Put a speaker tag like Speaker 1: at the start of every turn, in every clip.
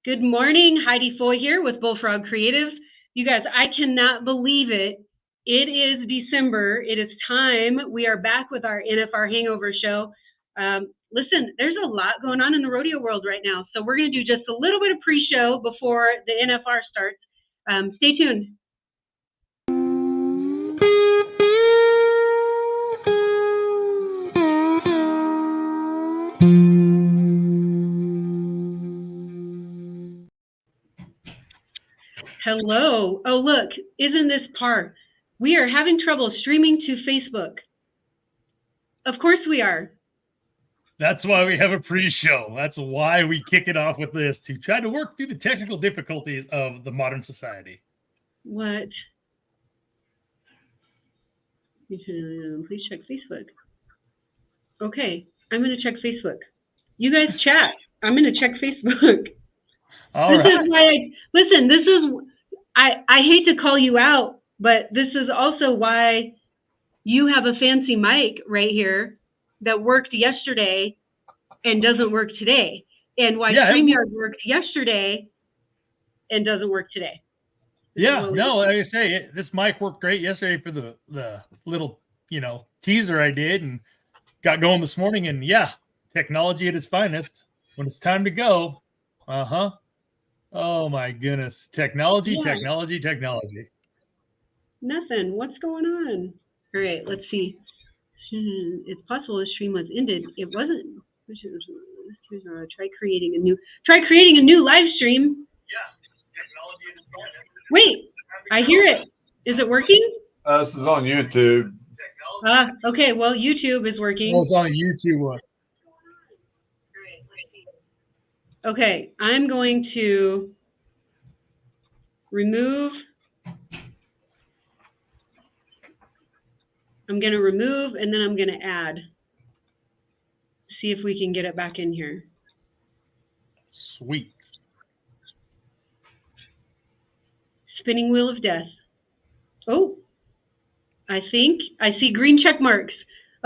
Speaker 1: Good morning, Heidi Foy here with Bullfrog Creatives. You guys, I cannot believe it. It is December. It is time. We are back with our NFR Hangover show. Listen, there's a lot going on in the rodeo world right now, so we're going to do just a little bit of pre-show before the NFR starts. Stay tuned. Hello. Oh, look, isn't this par? We are having trouble streaming to Facebook. Of course we are.
Speaker 2: That's why we have a pre-show. That's why we kick it off with this, to try to work through the technical difficulties of the modern society.
Speaker 1: What? Please check Facebook. Okay, I'm going to check Facebook. You guys chat. I'm going to check Facebook.
Speaker 2: All right.
Speaker 1: Is why I hate to call you out, but this is also why you have a fancy mic right here that worked yesterday and doesn't work today, and why StreamYard worked yesterday and doesn't work today.
Speaker 2: Yeah, no, like I say, this mic worked great yesterday for the little, teaser I did and got going this morning. And yeah, technology at its finest. When it's time to go, oh my goodness, technology.
Speaker 1: Nothing. What's going on? All right, let's see. It's possible the stream was ended. It wasn't. Try creating a new live stream.
Speaker 2: Yeah, technology at its finest.
Speaker 1: Wait, I hear it. Is it working?
Speaker 3: This is on YouTube.
Speaker 1: Okay, well, YouTube is working.
Speaker 2: Oh, it's on YouTube.
Speaker 1: Okay, I'm going to remove. I'm going to remove, and then I'm going to add. See if we can get it back in here.
Speaker 2: Sweet.
Speaker 1: Spinning wheel of death. Oh, I think I see green check marks.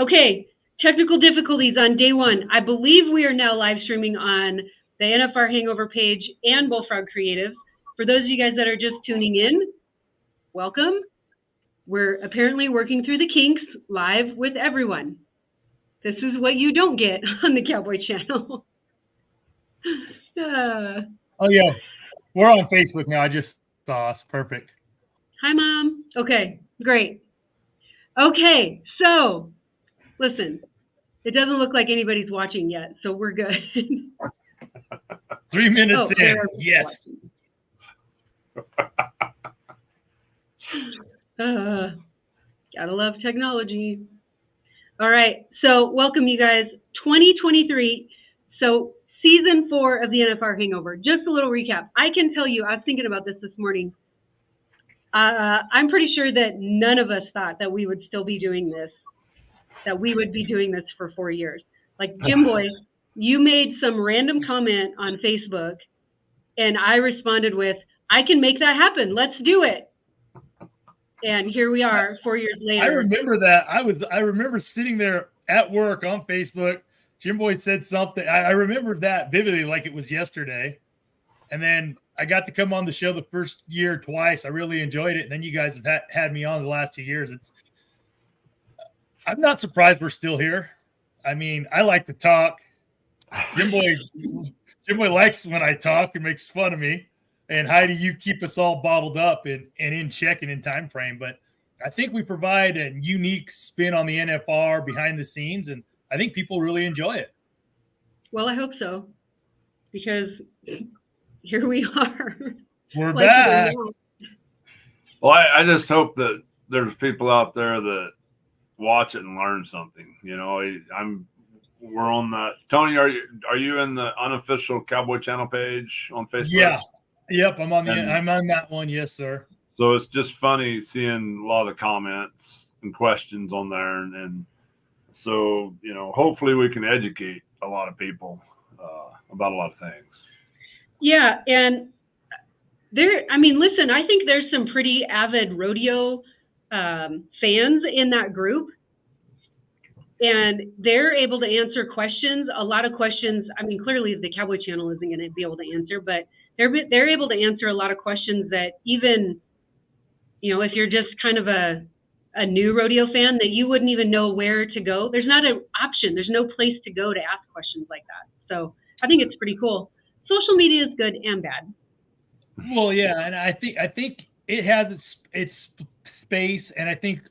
Speaker 1: Okay, technical difficulties on day one. I believe we are now live streaming on the NFR Hangover page and Bullfrog Creative. For those of you guys that are just tuning in, welcome. We're apparently working through the kinks live with everyone. This is what you don't get on the Cowboy Channel.
Speaker 2: Oh, yeah. We're on Facebook now. I just saw us. Perfect.
Speaker 1: Hi, Mom. Okay, great. Okay, so listen, it doesn't look like anybody's watching yet, so we're good.
Speaker 2: 3 minutes in. Yes.
Speaker 1: Gotta love technology. All right, so welcome you guys. 2023, so season 4 of the NFR Hangover. Just a little recap. I can tell you, I was thinking about this morning. I'm pretty sure that none of us thought that we would still be doing this, that we would be doing this for 4 years. Like, Jim Boy, you made some random comment on Facebook, and I responded with, I can make that happen. Let's do it. And here we are 4 years later.
Speaker 2: I remember that. I remember sitting there at work on Facebook. Jim Boy said something. I remember that vividly, like it was yesterday. And then I got to come on the show the first year twice. I really enjoyed it. And then you guys have had me on the last 2 years. I'm not surprised we're still here. I mean, I like to talk. Jim Boy likes when I talk and makes fun of me. And Heidi, you keep us all bottled up and in check and in time frame. But I think we provide a unique spin on the NFR behind the scenes, and I think people really enjoy it.
Speaker 1: Well, I hope so, because here we are.
Speaker 2: We're back.
Speaker 3: Well, I just hope that there's people out there that watch it and learn something. We're on the Tony. Are you in the unofficial Cowboy Channel page on Facebook?
Speaker 2: Yeah. Yep, I'm on that one. Yes, sir.
Speaker 3: So it's just funny seeing a lot of comments and questions on there, and so hopefully we can educate a lot of people about a lot of things.
Speaker 1: Yeah, and listen, I think there's some pretty avid rodeo fans in that group, and they're able to answer questions. A lot of questions. I mean, clearly the Cowboy Channel isn't going to be able to answer, but they're able to answer a lot of questions that even, if you're just kind of a new rodeo fan, that you wouldn't even know where to go. There's not an option. There's no place to go to ask questions like that. So I think it's pretty cool. Social media is good and bad.
Speaker 2: Well, yeah, and I think it has its space, and I think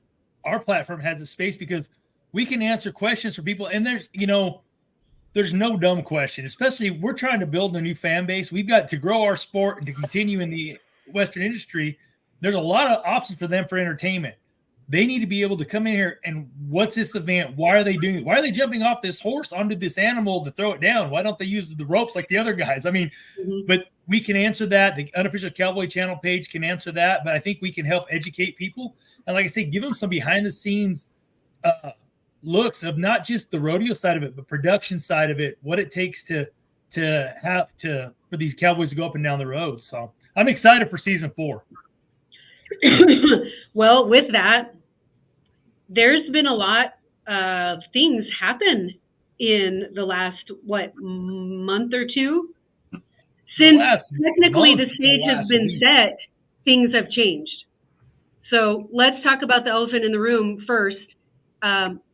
Speaker 2: our platform has its space because we can answer questions for people, and there's no dumb question. Especially we're trying to build a new fan base. We've got to grow our sport and to continue in the Western industry. There's a lot of options for them for entertainment. They need to be able to come in here and what's this event? Why are they doing it? Why are they jumping off this horse onto this animal to throw it down? Why don't they use the ropes like the other guys? I mean, but we can answer that. The unofficial Cowboy Channel page can answer that, but I think we can help educate people. And like I say, give them some behind the scenes looks of not just the rodeo side of it, but production side of it, what it takes for these cowboys to go up and down the road. So I'm excited for season 4.
Speaker 1: Well, with that, there's been a lot of things happen in the last, month or two? Since technically the stage has been set, things have changed. So let's talk about the elephant in the room first.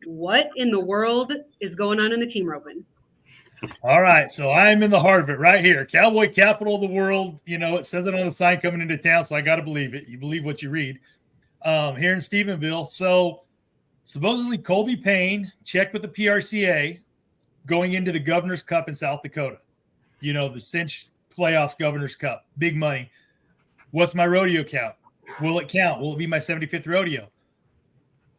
Speaker 1: What in the world is going on in the team roping?
Speaker 2: All right, so I'm in the heart of it right here. Cowboy capital of the world. It says it on the sign coming into town, so I got to believe it. You believe what you read. Here in Stephenville. So supposedly Colby Payne checked with the PRCA going into the Governor's Cup in South Dakota. The cinch playoffs Governor's Cup. Big money. What's my rodeo count? Will it count? Will it be my 75th rodeo?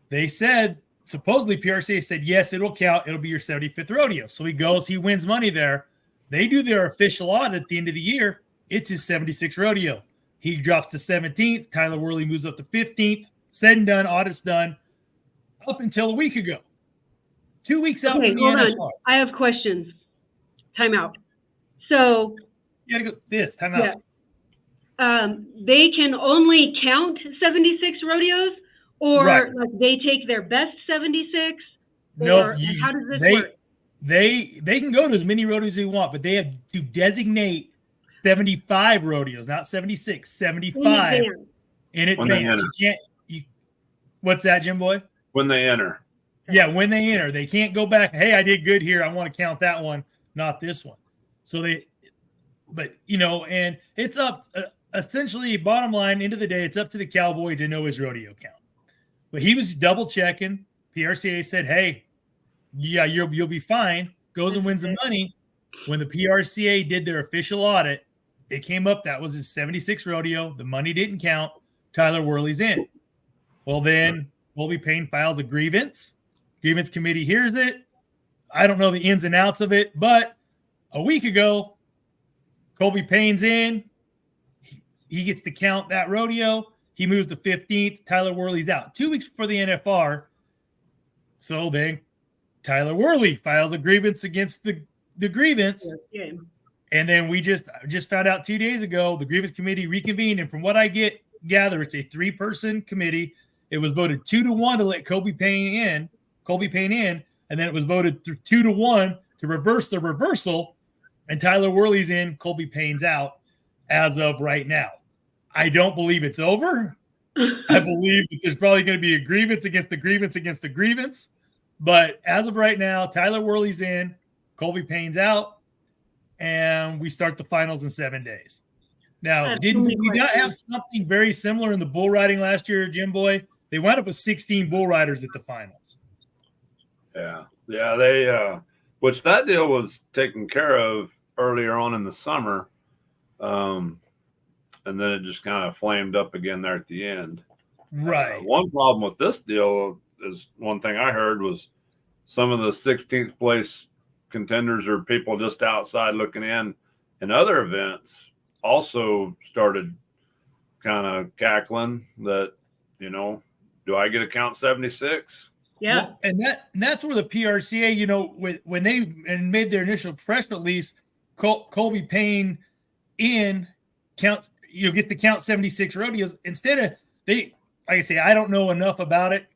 Speaker 2: They said, supposedly PRCA said, yes, it'll count. It'll be your 75th rodeo. So he goes, he wins money there. They do their official audit at the end of the year. It's his 76th rodeo. He drops to 17th. Tyler Worley moves up to 15th. Said and done. Audit's done. Up until a week ago. 2 weeks out from the
Speaker 1: hold
Speaker 2: NFR.
Speaker 1: on. I have questions. Time out. So
Speaker 2: you gotta go this. Time out.
Speaker 1: Yeah. They can only count 76 rodeos, or
Speaker 2: right.
Speaker 1: like they take their best 76.
Speaker 2: No,
Speaker 1: how does this work?
Speaker 2: They can go to as many rodeos as they want, but they have to designate 75 rodeos, not 76, 75 in advance. You can't. What's that, Jim Boy?
Speaker 3: When they enter.
Speaker 2: Yeah, when they enter, they can't go back. Hey, I did good here. I want to count that one, not this one. So and it's up. Essentially, bottom line, end of the day, it's up to the cowboy to know his rodeo count. But he was double checking. PRCA said, "Hey, yeah, you'll be fine." Goes and wins the money. When the PRCA did their official audit, it came up that was his 76th rodeo. The money didn't count. Tyler Worley's in. Well, then Colby Payne files a grievance. Grievance committee hears it. I don't know the ins and outs of it, but a week ago, Colby Payne's in. He gets to count that rodeo. He moves to 15th. Tyler Worley's out. 2 weeks before the NFR. So then Tyler Worley files a grievance against the grievance.
Speaker 1: Yeah.
Speaker 2: And then we just found out 2 days ago, the grievance committee reconvened. And from what I gather, it's a 3-person committee. It was voted 2-1 to let Colby Payne in. And then it was voted 2-1 to reverse the reversal. And Tyler Worley's in, Colby Payne's out as of right now. I don't believe it's over. I believe that there's probably going to be a grievance against the grievance against the grievance. But as of right now, Tyler Worley's in, Colby Payne's out, and we start the finals in 7 days. Now, didn't we not have something very similar in the bull riding last year, Jim Boy? They wound up with 16 bull riders at the finals.
Speaker 3: Yeah, they which that deal was taken care of earlier on in the summer, and then it just kind of flamed up again there at the end.
Speaker 2: Right.
Speaker 3: One problem with this deal is one thing I heard was some of the 16th place contenders or people just outside looking in other events also started kind of cackling that, do I get to count 76?
Speaker 1: Yeah.
Speaker 2: Well, and that's where the PRCA, when they made their initial press release, Colby Payne gets to count 76 rodeos. Instead of like I say, I don't know enough about it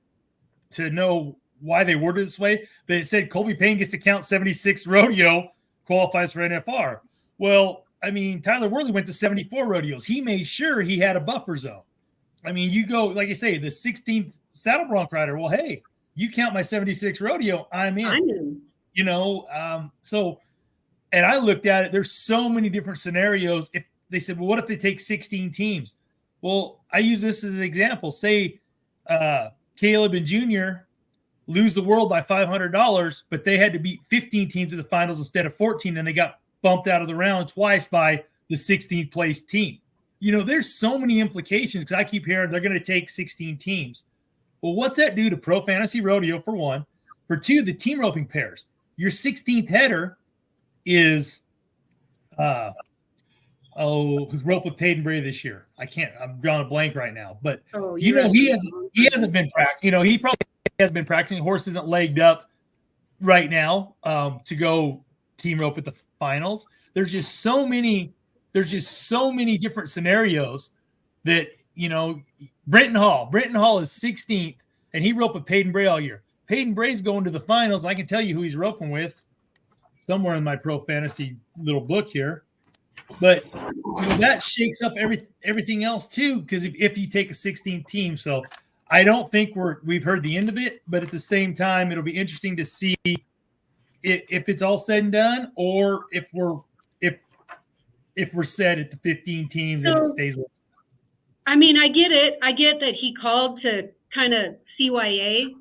Speaker 2: to know why they worded it this way, but it said Colby Payne gets to count 76 rodeo, qualifies for NFR. Well, I mean, Tyler Worley went to 74 rodeos. He made sure he had a buffer zone. I mean, you go, like I say, the 16th saddle bronc rider. Well, hey, you count my 76 rodeo, I'm in. You know, so, and I looked at it. There's so many different scenarios. If they said, well, what if they take 16 teams? Well, I use this as an example. Say Caleb and Junior lose the world by $500, but they had to beat 15 teams in the finals instead of 14, and they got bumped out of the round twice by the 16th place team. You know, there's so many implications because I keep hearing they're going to take 16 teams. Well, what's that do to Pro Fantasy Rodeo, for one? For two, the team roping pairs. Your 16th header is who roped with Peyton Bray this year. I'm drawing a blank right now. But you know, he hasn't been practicing. You know, he probably has been practicing. Horse isn't legged up right now to go team rope at the finals. There's just so many different scenarios that, you know, Brenton Hall is 16th, and he roped with Peyton Bray all year. Peyton Bray's going to the finals. I can tell you who he's roping with somewhere in my Pro Fantasy little book here. But you know, that shakes up everything else too, because if you take a 16 team. So I don't think we've heard the end of it, but at the same time, it'll be interesting to see if it's all said and done, or if we're set at the 15 teams and it stays with us.
Speaker 1: I mean, I get it. I get that he called to kind of CYA,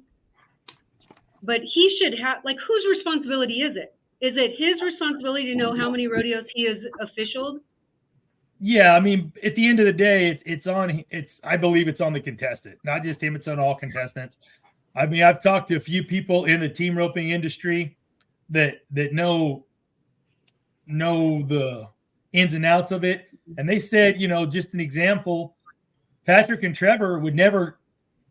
Speaker 1: but he should have, like, whose responsibility is it? Is it his responsibility to know how many rodeos he has officialed?
Speaker 2: Yeah, I mean, at the end of the day, I believe it's on the contestant, not just him. It's on all contestants. I mean, I've talked to a few people in the team roping industry that know the ins and outs of it, and they said, you know, just an example, Patrick and Trevor would never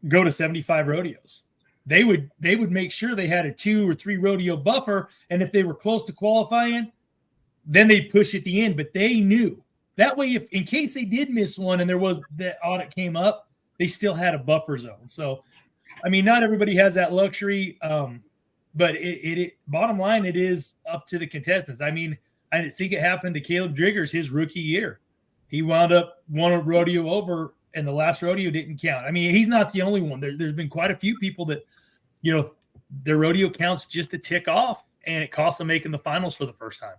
Speaker 2: go to 75 rodeos. They would make sure they had a 2 or 3 rodeo buffer, and if they were close to qualifying, then they'd push at the end. But they knew that way, if in case they did miss one and there was that audit came up, they still had a buffer zone. So, I mean, not everybody has that luxury, but it bottom line, it is up to the contestants. I mean, I think it happened to Caleb Driggers his rookie year. He wound up one rodeo over, and the last rodeo didn't count. I mean, he's not the only one. There's been quite a few people that, you know, their rodeo counts just a tick off, and it costs them making the finals for the first time.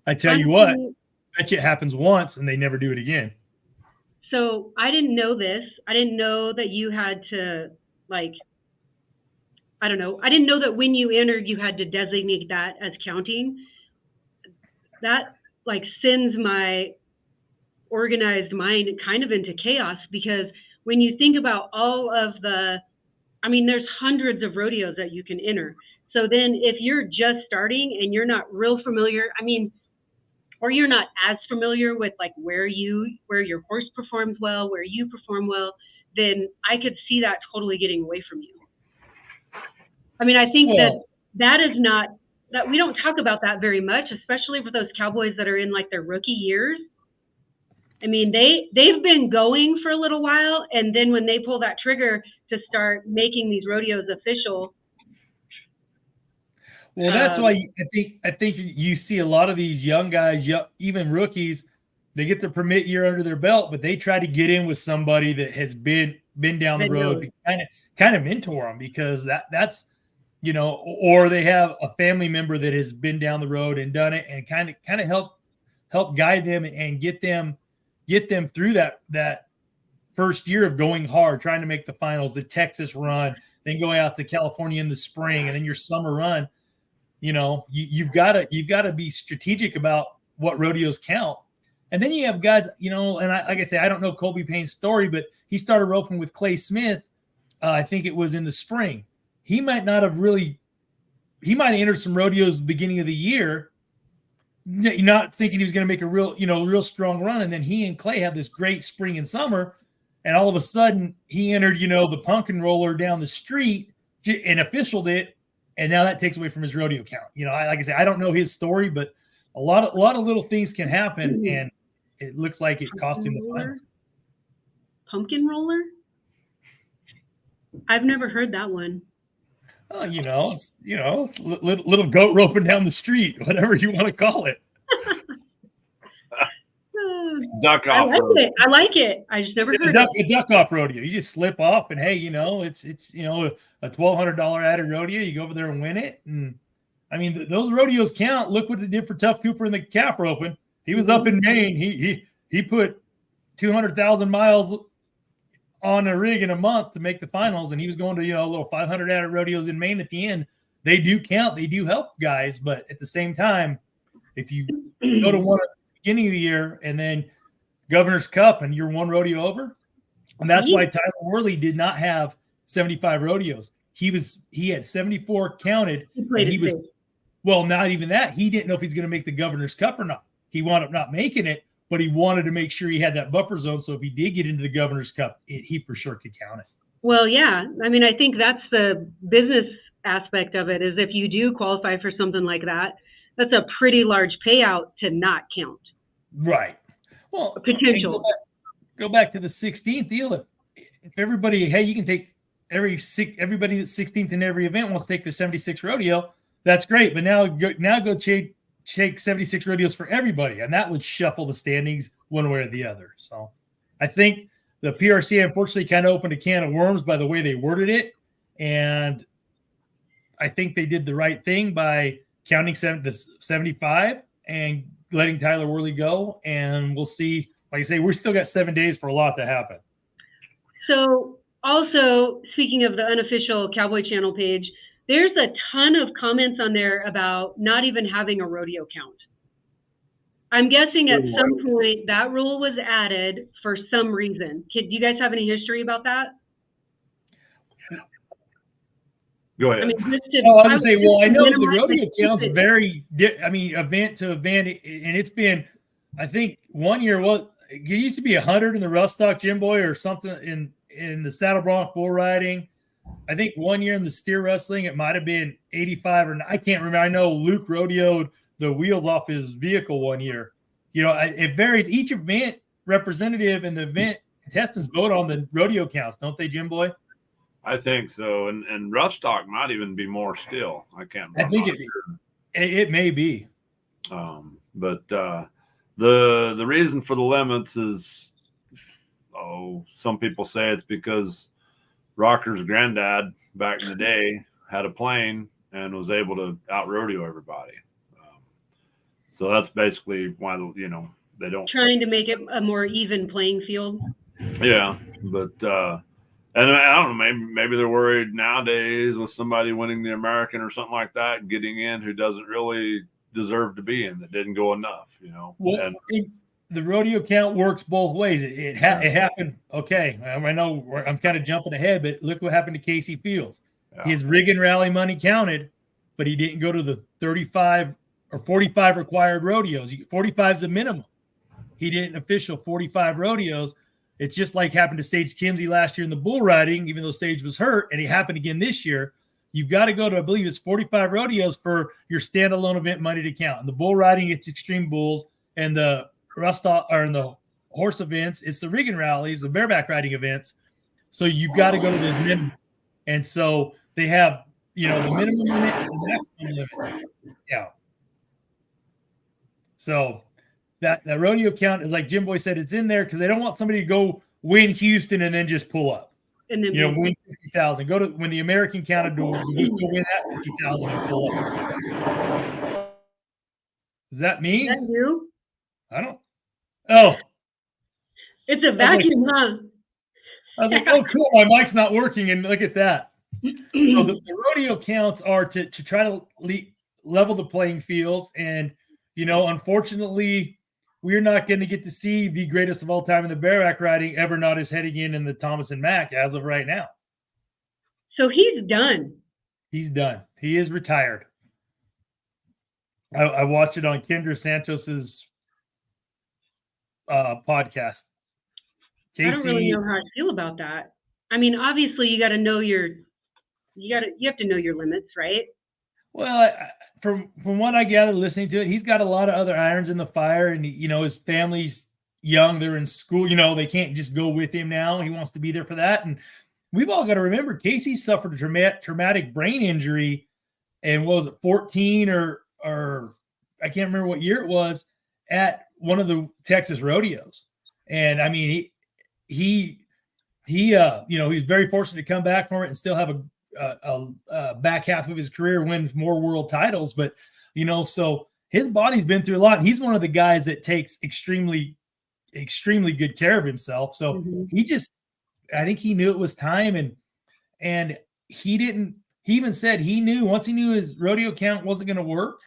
Speaker 2: I tell you what, I bet you it happens once and they never do it again.
Speaker 1: So I didn't know this. I didn't know that you had to, like, I don't know. I didn't know that when you entered, you had to designate that as counting. That, like, sends my organized mind kind of into chaos, because when you think about all of there's hundreds of rodeos that you can enter. So then if you're just starting and you're not real familiar, or you're not as familiar with, like, where your horse performs well, where you perform well, then I could see that totally getting away from you. I mean, I think that is not, that we don't talk about that very much, especially for those cowboys that are in, like, their rookie years. I mean, they've been going for a little while, and then when they pull that trigger to start making these rodeos official.
Speaker 2: Well, that's why I think you see a lot of these young guys, even rookies, they get their permit year under their belt, but they try to get in with somebody that has been down the road to kind of mentor them, because that's, you know, or they have a family member that has been down the road and done it, and kind of help guide them and get them through that first year of going hard, trying to make the finals, the Texas run, then going out to California in the spring, and then your summer run. You know, you've got to be strategic about what rodeos count. And then you have guys, you know, and like I say, I don't know Colby Payne's story, but he started roping with Clay Smith. I think it was in the spring. He might have entered some rodeos beginning of the year, not thinking he was going to make a real strong run. And then he and Clay had this great spring and summer, and all of a sudden he entered, you know, the pumpkin roller down the street and officialed it. And now that takes away from his rodeo count. You know, like I say, I don't know his story, but a lot of little things can happen, and it looks like it cost him the finals.
Speaker 1: Pumpkin roller? I've never heard that one.
Speaker 2: it's little goat roping down the street, whatever you want to call it.
Speaker 3: Duck
Speaker 1: I
Speaker 3: off.
Speaker 1: like it. I like it. I just never heard
Speaker 2: A duck off rodeo. You just slip off, and hey, it's a $1,200 added rodeo. You go over there and win it, and I mean those rodeos count. Look what they did for Tough Cooper in the calf roping. He was up in Maine. He put 200,000 miles on a rig in a month to make the finals, and he was going to a little 500 added rodeos in Maine at the end. They do count. They do help guys, but at the same time, if you go to one at the beginning of the year and then Governor's Cup and you're one rodeo over, and that's why Tyler Worley did not have 75 rodeos. He had 74 counted. Not even that. He didn't know if he's going to make the Governor's Cup or not. He wound up not making it, but he wanted to make sure he had that buffer zone. So if he did get into the Governor's Cup, he for sure could count it.
Speaker 1: Well, yeah. I mean, I think that's the business aspect of it, is if you do qualify for something like that, that's a pretty large payout to not count.
Speaker 2: Right. Well,
Speaker 1: potential.
Speaker 2: Go back to the 16th deal. If everybody, hey, you can take everybody that's 16th in every event wants to take the 76 rodeo. That's great. But now go take 76 rodeos for everybody, and that would shuffle the standings one way or the other. So I think the PRC unfortunately kind of opened a can of worms by the way they worded it, and I think they did the right thing by counting 75 and letting Tyler Worley go. And we'll see. Like I say, we're still got 7 days for a lot to happen.
Speaker 1: So also, speaking of the unofficial Cowboy Channel page, there's a ton of comments on there about not even having a rodeo count. I'm guessing at some point that rule was added for some reason. Do you guys have any history about that?
Speaker 3: Go ahead.
Speaker 1: I mean,
Speaker 2: I was going to say, I know the rodeo counts vary. I mean, event to event, and it's been, I think, 1 year. It used to be 100 in the rough stock Jim Boy or something in the saddle bronc bull riding. I think 1 year in the steer wrestling, it might have been 85 or I can't remember. I know Luke rodeoed the wheels off his vehicle 1 year. It varies. Each event representative and the event contestants vote on the rodeo counts, don't they, Jim Boy?
Speaker 3: I think so. And rough stock might even be more still. I can't remember.
Speaker 2: I think it may be.
Speaker 3: But the reason for the limits is, some people say it's because Rocker's granddad back in the day had a plane and was able to out rodeo everybody. So that's basically why, they don't.
Speaker 1: Trying to make it a more even playing field.
Speaker 3: Yeah. But, and I don't know, maybe they're worried nowadays with somebody winning the American or something like that, getting in who doesn't really deserve to be in, that didn't go enough,
Speaker 2: Well, the rodeo count works both ways. It happened. Okay, I know I'm kind of jumping ahead, but look what happened to Casey Fields. Yeah. His rig and rally money counted, but he didn't go to the 35 or 45 required rodeos. 45 is the minimum. He didn't official 45 rodeos. It's just like happened to Sage Kimsey last year in the bull riding, even though Sage was hurt, and it happened again this year. You've got to go to, I believe it's 45 rodeos for your standalone event money to count. In the bull riding, it's Extreme Bulls, and the in the horse events, it's the rig and rallies, the bareback riding events. So you've got to go to those minimum. And so they have, the minimum limit and the maximum limit. Yeah. So that rodeo count is like Jim Boy said, it's in there because they don't want somebody to go win Houston and then just pull up. And then win 50,000. Go to when the American counted to win that 50,000 and pull up. Is that me?
Speaker 1: Is that you?
Speaker 2: I don't. Oh,
Speaker 1: it's a vacuum, huh?
Speaker 2: I was like, oh, cool. My mic's not working, and look at that. So the rodeo counts are to try to level the playing fields, and unfortunately, we're not going to get to see the greatest of all time in the bareback riding ever nod his head again in the Thomas and Mack as of right now.
Speaker 1: So he's done.
Speaker 2: He's done. He is retired. I watched it on Kendra Santos's podcast.
Speaker 1: Casey, I don't really know how I feel about that. I mean, obviously, you got to know you have to know your limits, right?
Speaker 2: Well, from what I gather listening to it, he's got a lot of other irons in the fire, and his family's young, they're in school, they can't just go with him now. He wants to be there for that, and we've all got to remember Casey suffered a traumatic brain injury, and what was it, 14 or I can't remember what year it was, at one of the Texas rodeos. And I mean, he you know, he's very fortunate to come back from it and still have a back half of his career win more world titles. But, you know, so his body's been through a lot, and he's one of the guys that takes extremely good care of himself. So I think he knew it was time, and he even said he knew once he knew his rodeo count wasn't going to work,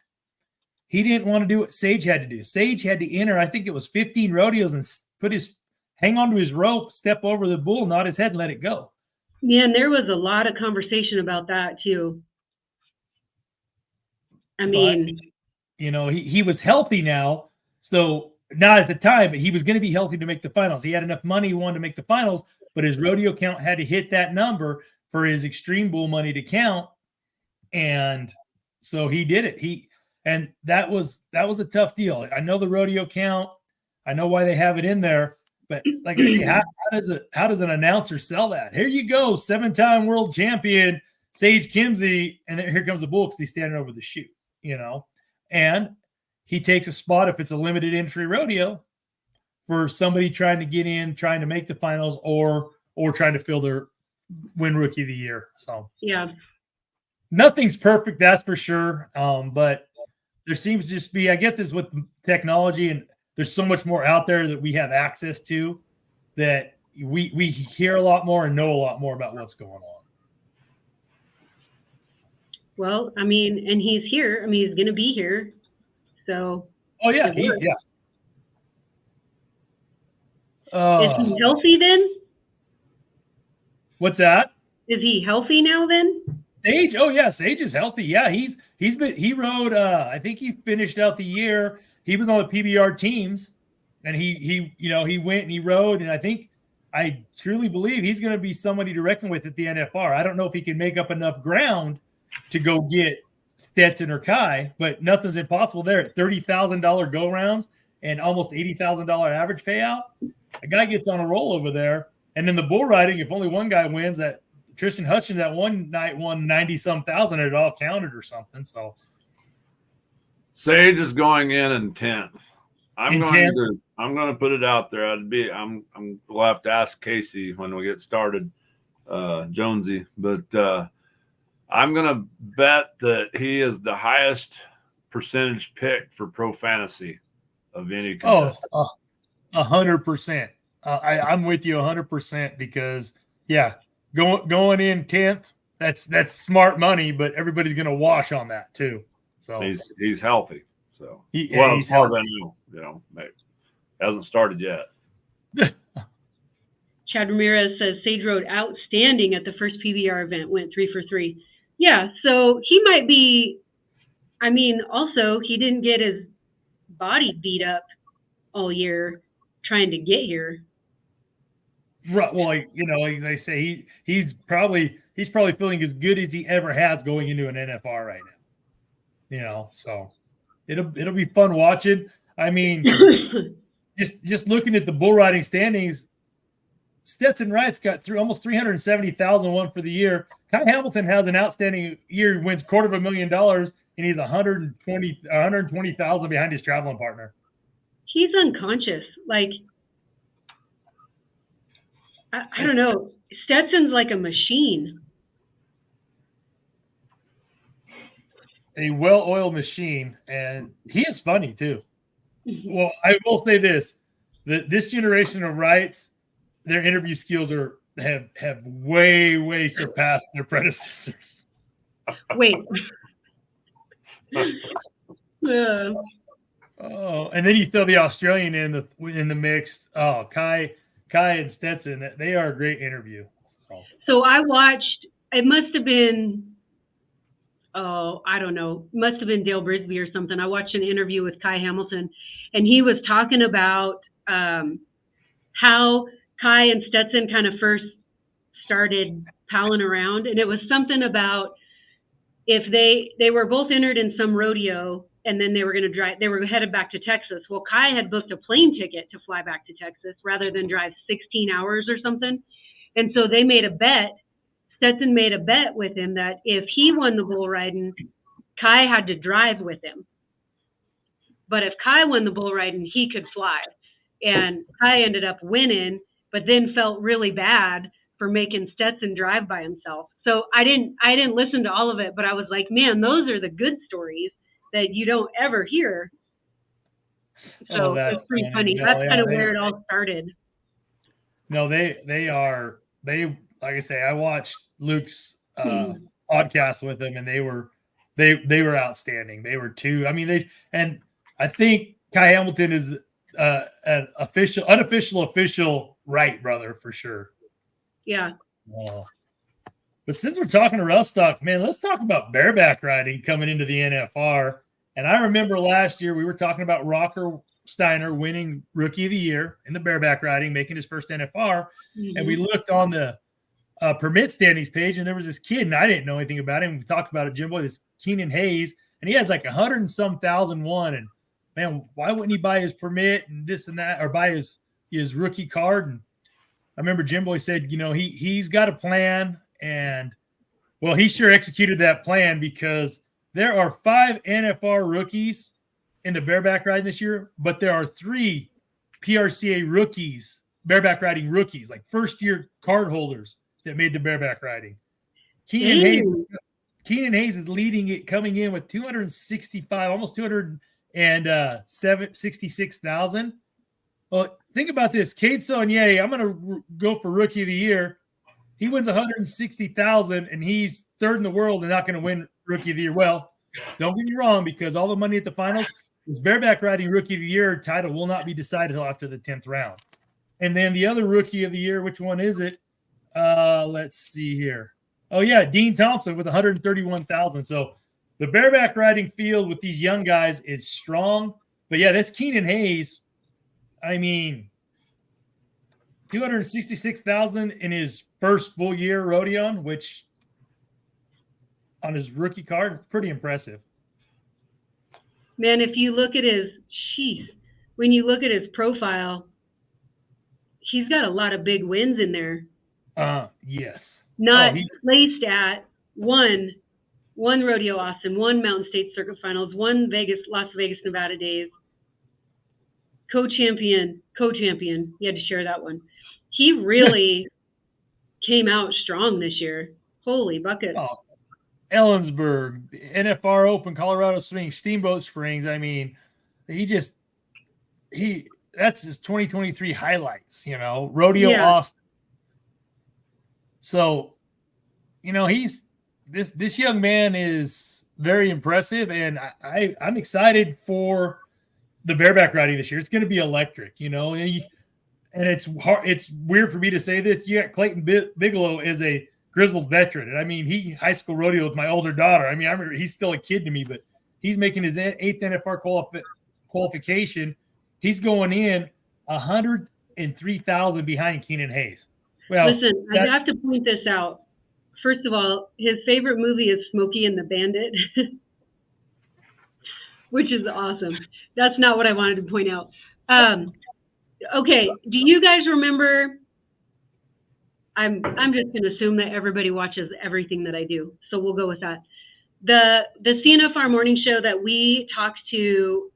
Speaker 2: he didn't want to do what Sage had to do. Sage had to enter, I think it was 15 rodeos, and hang onto his rope, step over the bull, nod his head, and let it go.
Speaker 1: Yeah, and there was a lot of conversation about that too. I mean,
Speaker 2: but, you know, he was healthy now, so not at the time, but he was going to be healthy to make the finals. He had enough money, he wanted to make the finals, but his rodeo count had to hit that number for his Extreme Bull money to count, and so he did it. And that was a tough deal. I know the rodeo count, I know why they have it in there, but like, how does an announcer sell that? Here you go, 7-time world champion Sage Kimzey, and then here comes a bull because he's standing over the chute, you know, and he takes a spot if it's a limited entry rodeo for somebody trying to get in, trying to make the finals, or trying to fill their win Rookie of the Year. So
Speaker 1: yeah,
Speaker 2: nothing's perfect, that's for sure. But there seems to just be, I guess, is with technology, and there's so much more out there that we have access to, that we hear a lot more and know a lot more about what's going on.
Speaker 1: Well, I mean, and he's here. I mean, he's going to be here. So.
Speaker 2: Oh yeah,
Speaker 1: is
Speaker 2: yeah.
Speaker 1: Is he healthy then?
Speaker 2: What's that?
Speaker 1: Is he healthy now then?
Speaker 2: Sage, oh yeah, Sage is healthy. Yeah, he rode. I think he finished out the year. He was on the PBR teams, and he went and he rode, and I truly believe he's going to be somebody to reckon with at the NFR. I don't know if he can make up enough ground to go get Stetson or Kai, but nothing's impossible there. At $30,000 go rounds and almost $80,000 average payout, a guy gets on a roll over there. And then the bull riding, if only one guy wins, that Tristan Hutchins that one night won 90-some thousand, it all counted or something. So
Speaker 3: Sage is going in 10th. I'm going to put it out there. We'll have to ask Casey when we get started, Jonesy, but I'm going to bet that he is the highest percentage pick for Pro Fantasy of any contestant.
Speaker 2: 100%. I'm with you 100% because going in 10th, that's smart money, but everybody's going to wash on that too. So
Speaker 3: he's healthy. So
Speaker 2: he's
Speaker 3: healthy. Hasn't started yet.
Speaker 1: Chad Ramirez says Sage rode outstanding at the first PBR event, went 3 for 3. Yeah, so he might be. I mean, also he didn't get his body beat up all year trying to get here.
Speaker 2: Right. Well, like they say, he's probably feeling as good as he ever has going into an NFR right now. So it'll be fun watching. I mean, just looking at the bull riding standings, Stetson Wright's got almost 370,000 won for the year. Kai Hamilton has an outstanding year, wins $250,000, and he's 120,000 behind his traveling partner.
Speaker 1: He's unconscious. Like, I don't know. Stetson's like a machine.
Speaker 2: A well-oiled machine, and he is funny too. Well, I will say this: this generation of Wrights, their interview skills have way surpassed their predecessors.
Speaker 1: Wait.
Speaker 2: Oh, and then you throw the Australian in the mix. Oh, Kai and Stetson, they are a great interview.
Speaker 1: So I watched. It must have been. Oh, I don't know. Must have been Dale Brisby or something. I watched an interview with Kai Hamilton, and he was talking about how Kai and Stetson kind of first started palling around, and it was something about if they were both entered in some rodeo, and then they were going to drive. They were headed back to Texas. Well, Kai had booked a plane ticket to fly back to Texas rather than drive 16 hours or something. And so they made a bet. Stetson made a bet with him that if he won the bull riding, Kai had to drive with him. But if Kai won the bull riding, he could fly. And Kai ended up winning, but then felt really bad for making Stetson drive by himself. So I didn't listen to all of it, but I was like, man, those are the good stories that you don't ever hear. So it's pretty funny.
Speaker 2: No,
Speaker 1: That's kind of where it all started.
Speaker 2: No, they like I say, I watched Luke's podcast with them, and they were outstanding. They were too. I mean, and I think Kai Hamilton is an unofficial official right brother for sure.
Speaker 1: Yeah.
Speaker 2: But since we're talking to rough stock, man, let's talk about bareback riding coming into the NFR. And I remember last year we were talking about Rocker Steiner winning Rookie of the Year in the bareback riding, making his first NFR. And we looked on the permit standings page, and there was this kid, and I didn't know anything about him. We talked about it, Jim Boy, this Keenan Hayes, and he had like 100 and some thousand won. And man, why wouldn't he buy his permit and this and that, or buy his rookie card? And I remember Jim Boy said, you know, he's got a plan, and well, he sure executed that plan, because there are 5 NFR rookies in the bareback riding this year, but there are 3 PRCA rookies, bareback riding rookies, like first year card holders that made the bareback riding. Keenan Hayes is leading it, coming in with 265, almost 266,000. Well, think about this. Cade Saunier, I'm going to go for Rookie of the Year. He wins 160,000, and he's third in the world and not going to win Rookie of the Year. Well, don't get me wrong, because all the money at the finals, this bareback riding Rookie of the Year title will not be decided until after the 10th round. And then the other Rookie of the Year, which one is it? Let's see here. Oh, yeah, Dean Thompson with 131,000. So the bareback riding field with these young guys is strong. But, yeah, this Keenan Hayes, I mean, 266,000 in his first full year Rodeon, which on his rookie card, pretty impressive.
Speaker 1: Man, if you look at when you look at his profile, he's got a lot of big wins in there.
Speaker 2: Yes.
Speaker 1: Not placed at one Rodeo Austin, 1 Mountain State Circuit Finals, 1 Las Vegas, Nevada Days, co-champion. You had to share that one. He really came out strong this year. Holy bucket.
Speaker 2: Oh, Ellensburg, NFR Open, Colorado Springs, Steamboat Springs. I mean, that's his 2023 highlights, you know, Rodeo Austin. So, you know, this young man is very impressive, and I'm excited for the bareback riding this year. It's going to be electric, you know, and it's hard. It's weird for me to say this. You got Clayton Bigelow as a grizzled veteran, and I mean, he high school rodeo with my older daughter. I mean, I remember he's still a kid to me, but he's making his 8th NFR qualification. He's going in 103,000 behind Keenan Hayes. Well,
Speaker 1: listen, I have to point this out. First of all, his favorite movie is Smokey and the Bandit, which is awesome. That's not what I wanted to point out. Okay, do you guys remember? I'm just going to assume that everybody watches everything that I do, so we'll go with that. The CNFR morning show that we talked to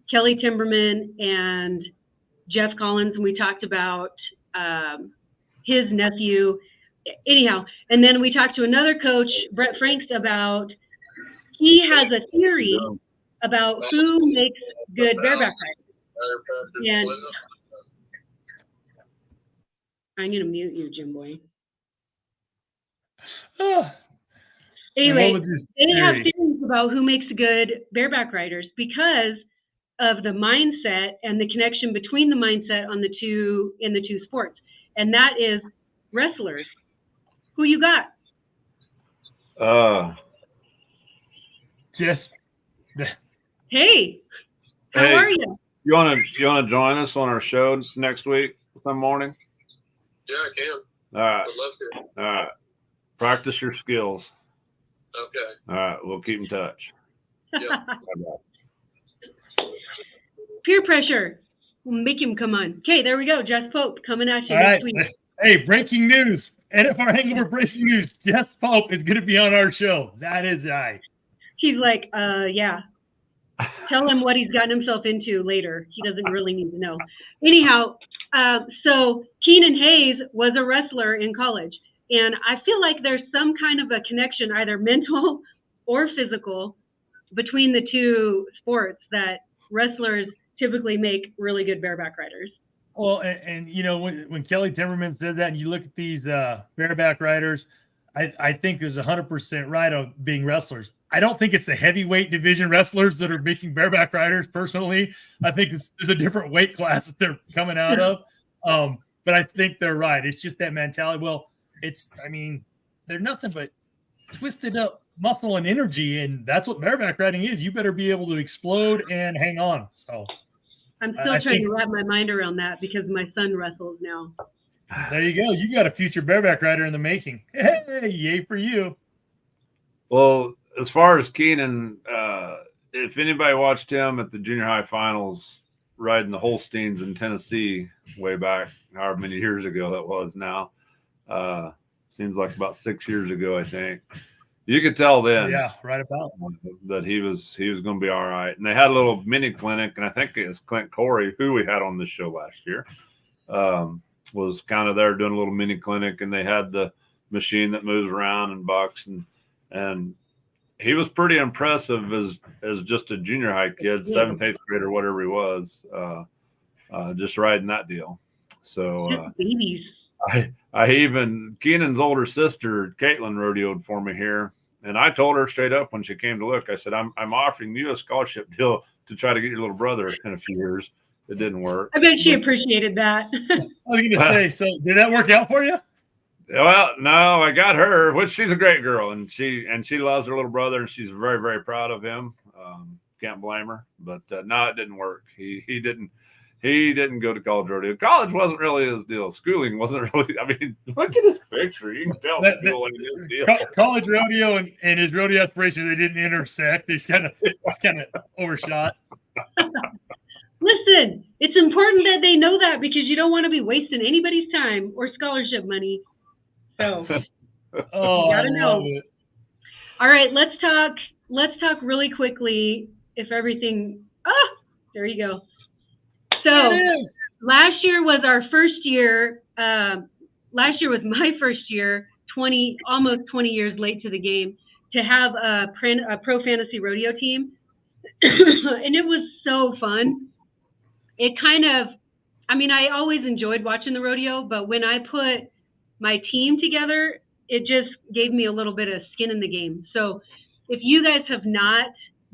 Speaker 1: Kelly Timberman and Jeff Collins, and we talked about his nephew. Anyhow, and then we talked to another coach, Brett Franks, about he has a theory about who makes good bareback riders. And I'm going to mute you, Jim Boy. Anyway, they have theories about who makes good bareback riders because of the mindset and the connection between the mindset in the two sports. And that is wrestlers. Who you got?
Speaker 2: Just
Speaker 1: Hey, how are you?
Speaker 3: You want to join us on our show next week some morning?
Speaker 4: Yeah, I can.
Speaker 3: All right.
Speaker 4: I'd love to.
Speaker 3: All right. Practice your skills.
Speaker 4: Okay.
Speaker 3: All right. We'll keep in touch.
Speaker 4: Yeah.
Speaker 1: Peer pressure. We'll make him come on. Okay, there we go. Jess Pope coming at you
Speaker 2: all
Speaker 1: next
Speaker 2: right.
Speaker 1: week.
Speaker 2: Hey, breaking news. NFR Hangover breaking news. Jess Pope is going to be on our show. That is right.
Speaker 1: He's like, yeah. Tell him what he's gotten himself into later. He doesn't really need to know. Anyhow, so Keenan Hayes was a wrestler in college. And I feel like there's some kind of a connection, either mental or physical, between the two sports that wrestlers typically make really good bareback riders.
Speaker 2: Well, and you know, when Kelly Timmerman said that, and you look at these bareback riders, I think there's 100% right on being wrestlers. I don't think it's the heavyweight division wrestlers that are making bareback riders. Personally, I think there's a different weight class that they're coming out of. But I think they're right. It's just that mentality. Well, they're nothing but twisted up muscle and energy, and that's what bareback riding is. You better be able to explode and hang on. So
Speaker 1: I'm still trying to wrap my mind around that because my son wrestles now.
Speaker 2: There you go. You got a future bareback rider in the making. Hey, yay for you.
Speaker 3: Well, as far as Keenan, if anybody watched him at the junior high finals riding the Holsteins in Tennessee way back, however many years ago that was now, seems like about 6 years ago, I think. You could tell then,
Speaker 2: right about
Speaker 3: that he was going to be all right. And they had a little mini clinic, and I think it was Clint Corey, who we had on this show last year, was kind of there doing a little mini clinic, and they had the machine that moves around and bucks, and he was pretty impressive as just a junior high kid, 7th, 8th grade or whatever he was, just riding that deal. So
Speaker 1: babies.
Speaker 3: I even Keenan's older sister Caitlin rodeoed for me here, and I told her straight up when she came to look, I said, I'm offering you a scholarship deal to try to get your little brother in a few years. It didn't work.
Speaker 1: I bet she appreciated that.
Speaker 2: I was going to say, so did that work out for you?
Speaker 3: Well, no, I got her, which she's a great girl, and she loves her little brother, and she's very, very proud of him. Can't blame her, but no, it didn't work. He didn't go to college rodeo. College wasn't really his deal. Schooling wasn't really. I mean, look at his picture. You can tell it's still his deal.
Speaker 2: College rodeo and his rodeo aspirations, they didn't intersect. They just kind of overshot.
Speaker 1: Listen, it's important that they know that because you don't want to be wasting anybody's time or scholarship money. So,
Speaker 2: oh, I love it.
Speaker 1: All right, let's talk really quickly. If everything, there you go. So last year was our first year. Last year was my first year, almost 20 years late to the game, to have a pro fantasy rodeo team. And it was so fun. It kind of, I always enjoyed watching the rodeo, but when I put my team together, it just gave me a little bit of skin in the game. So if you guys have not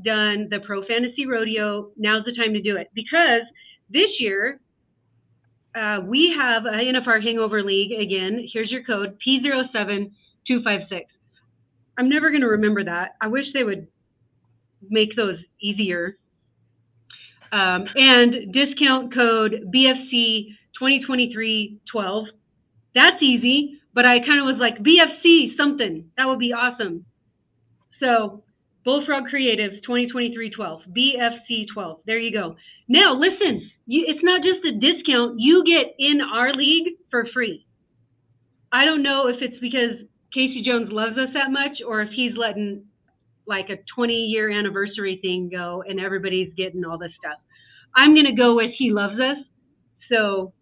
Speaker 1: done the pro fantasy rodeo, now's the time to do it, because this year we have a NFR Hangover League again. Here's your code, P07256. I'm never going to remember that. I wish they would make those easier. And discount code BFC 2023-12. That's easy, but I kind of was like, BFC something. That would be awesome. So Bullfrog Creatives 2023-12, BFC 12. There you go. Now, listen, it's not just a discount. You get in our league for free. I don't know if it's because Casey Jones loves us that much or if he's letting like a 20-year anniversary thing go and everybody's getting all this stuff. I'm going to go with he loves us. So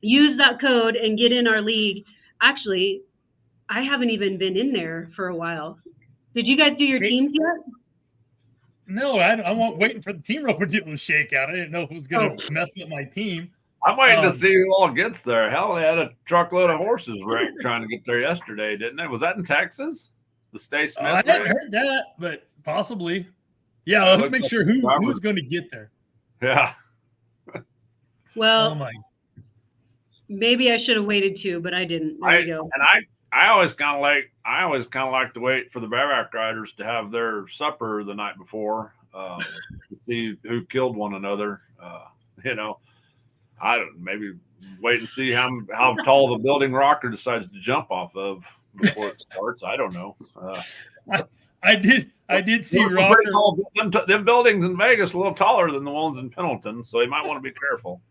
Speaker 1: use that code and get in our league. Actually, I haven't even been in there for a while. Did you guys do your teams yet?
Speaker 2: No, I'm waiting for the team roper deal to shake out. I didn't know if it was going to mess up my team.
Speaker 3: I'm waiting to see who all gets there. Hell, they had a truckload of horses wrecked trying to get there yesterday, didn't they? Was that in Texas? The Stay Smith?
Speaker 2: I hadn't heard that, but possibly. Yeah, let's make sure who's going to get there.
Speaker 3: Yeah.
Speaker 1: Well, maybe I should have waited too, but I didn't. There you go.
Speaker 3: And I always kind of like to wait for the bareback riders to have their supper the night before to see who killed one another. I don't maybe wait and see how tall the building rocker decides to jump off of before it starts. I don't know.
Speaker 2: I did see rocker.
Speaker 3: Them buildings in Vegas a little taller than the ones in Pendleton, so you might want to be careful.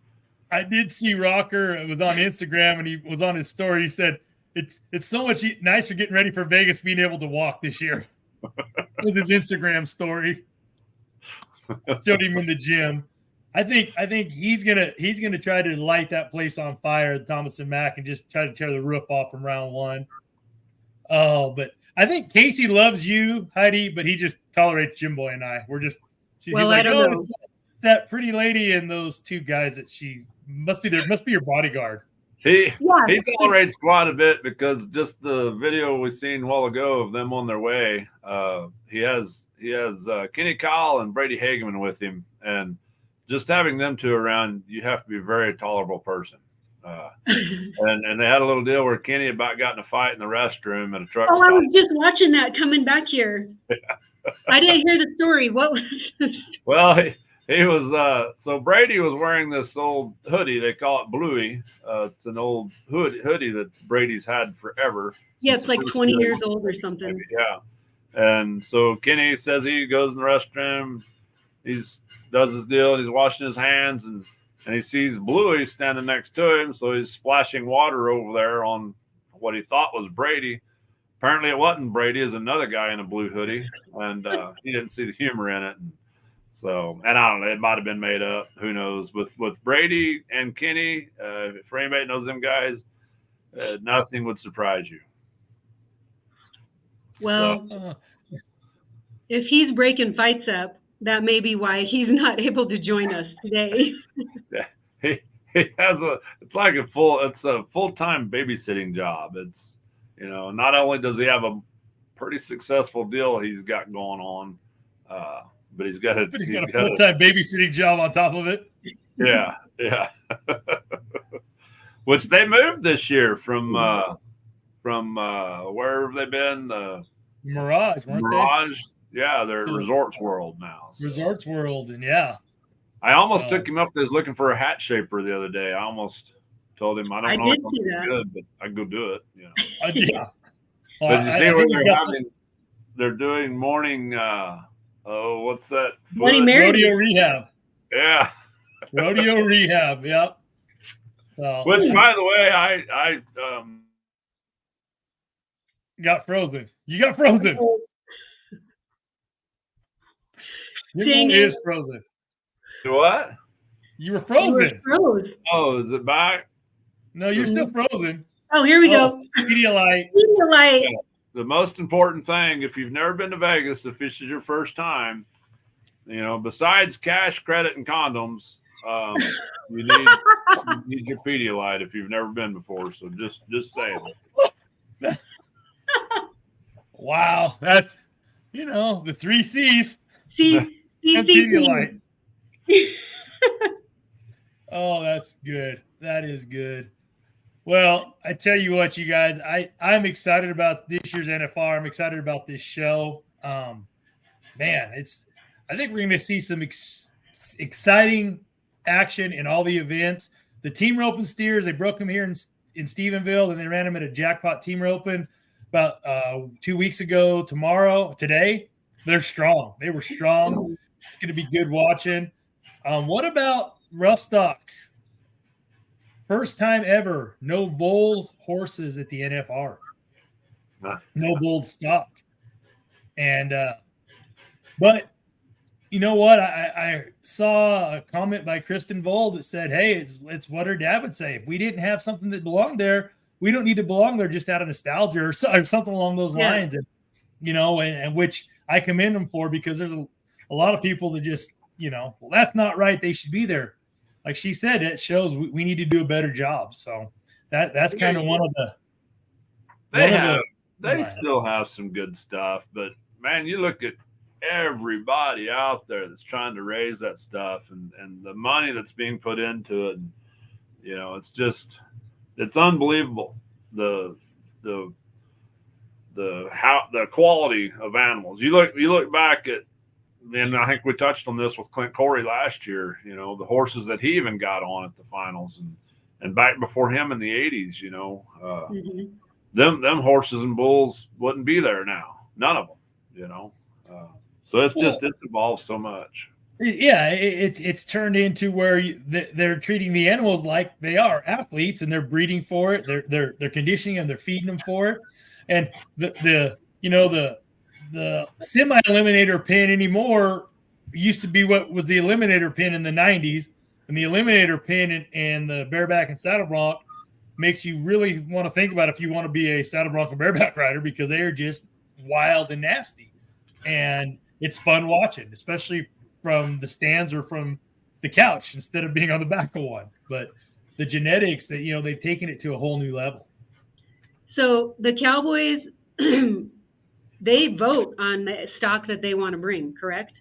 Speaker 2: I did see Rocker. It was on Instagram, and he was on his story. He said it's so much nicer getting ready for Vegas being able to walk this year. It was his Instagram story. Showed him in the gym. I think he's gonna try to light that place on fire, Thomas and Mack, and just try to tear the roof off from round one. Oh, but I think Casey loves you, Heidi, but he just tolerates Jim Boy and I. He's
Speaker 1: Well,
Speaker 2: like,
Speaker 1: I don't know.
Speaker 2: It's that pretty lady and those two guys that she must be your bodyguard.
Speaker 3: He tolerates quite a bit because just the video we seen a while ago of them on their way. He has Kenny Kyle and Brady Hageman with him, and just having them two around, you have to be a very tolerable person. And they had a little deal where Kenny about got in a fight in the restroom at a truck stop.
Speaker 1: I was just watching that coming back here. I didn't hear the story. What was this?
Speaker 3: Well, he was so Brady was wearing this old hoodie. They call it Bluey. It's an old hoodie that Brady's had forever.
Speaker 1: Yeah, it's like 20 years old or something.
Speaker 3: Maybe, yeah. And so Kenny says he goes in the restroom. Does his deal, and he's washing his hands, and he sees Bluey standing next to him. So he's splashing water over there on what he thought was Brady. Apparently it wasn't Brady. It was another guy in a blue hoodie, and he didn't see the humor in it. So, and I don't know, it might have been made up. Who knows? With Brady and Kenny, if anybody knows them guys, nothing would surprise you.
Speaker 1: Well, if he's breaking fights up, that may be why he's not able to join us today.
Speaker 3: Yeah, he has it's a full-time babysitting job. It's, not only does he have a pretty successful deal he's got going on, but he's got a
Speaker 2: full-time babysitting job on top of it.
Speaker 3: Yeah. Which they moved this year from where have they been?
Speaker 2: Mirage, weren't
Speaker 3: Mirage. Yeah, they're at Resorts World now.
Speaker 2: So. Resorts World, and yeah.
Speaker 3: I almost took him up there looking for a hat shaper the other day. I almost told him I don't know if I'm good, but I can go do it.
Speaker 2: Yeah.
Speaker 3: But you see where they're doing morning what's that?
Speaker 2: Rodeo rehab.
Speaker 3: Yeah.
Speaker 2: Rodeo rehab, yep.
Speaker 3: Which by the way, I
Speaker 2: got frozen. You got frozen. Your phone is frozen.
Speaker 3: What?
Speaker 2: You were frozen.
Speaker 3: Oh, is it back?
Speaker 2: No, you're still frozen.
Speaker 1: Oh, here we go.
Speaker 2: Pedialyte.
Speaker 3: Yeah. The most important thing, if you've never been to Vegas, if this is your first time, besides cash, credit, and condoms, you need your Pedialyte if you've never been before. So just say it.
Speaker 2: Wow, that's the 3 C's. Pedialyte. Oh, that's good. That is good. Well, I tell you what, you guys, I'm excited about this year's NFR. I'm excited about this show. Man, I think we're going to see some exciting action in all the events. The team roping steers, they broke them here in Stephenville, and they ran them at a jackpot team roping about 2 weeks ago. Today, they're strong. They were strong. It's going to be good watching. What about rough stock? First time ever, no bold horses at the NFR. No bold stock. And but you know what? I saw a comment by Kristen Vold that said, hey, it's what her dad would say. If we didn't have something that belonged there, we don't need to belong there just out of nostalgia or something along those lines. And and which I commend them for, because there's a lot of people that just, well, that's not right. They should be there. Like she said, it shows we need to do a better job. So that's kind of one of the.
Speaker 3: They still have some good stuff, but man, you look at everybody out there that's trying to raise that stuff and the money that's being put into it. And, it's unbelievable. The quality of animals. You look back at, and I think we touched on this with Clint Corey last year, the horses that he even got on at the finals and back before him in the 80s, them horses and bulls wouldn't be there now. None of them, so it's evolved so much.
Speaker 2: Yeah, it's turned into where they're treating the animals like they are athletes, and they're breeding for it. They're conditioning them. They're feeding them for it. And the semi eliminator pin anymore used to be what was the eliminator pin in the 90s, and the eliminator pin and the bareback and saddle bronc makes you really want to think about if you want to be a saddle bronc or bareback rider, because they are just wild and nasty, and it's fun watching, especially from the stands or from the couch instead of being on the back of one. But the genetics that, they've taken it to a whole new level.
Speaker 1: So the Cowboys, they vote on the stock that they want to bring, correct?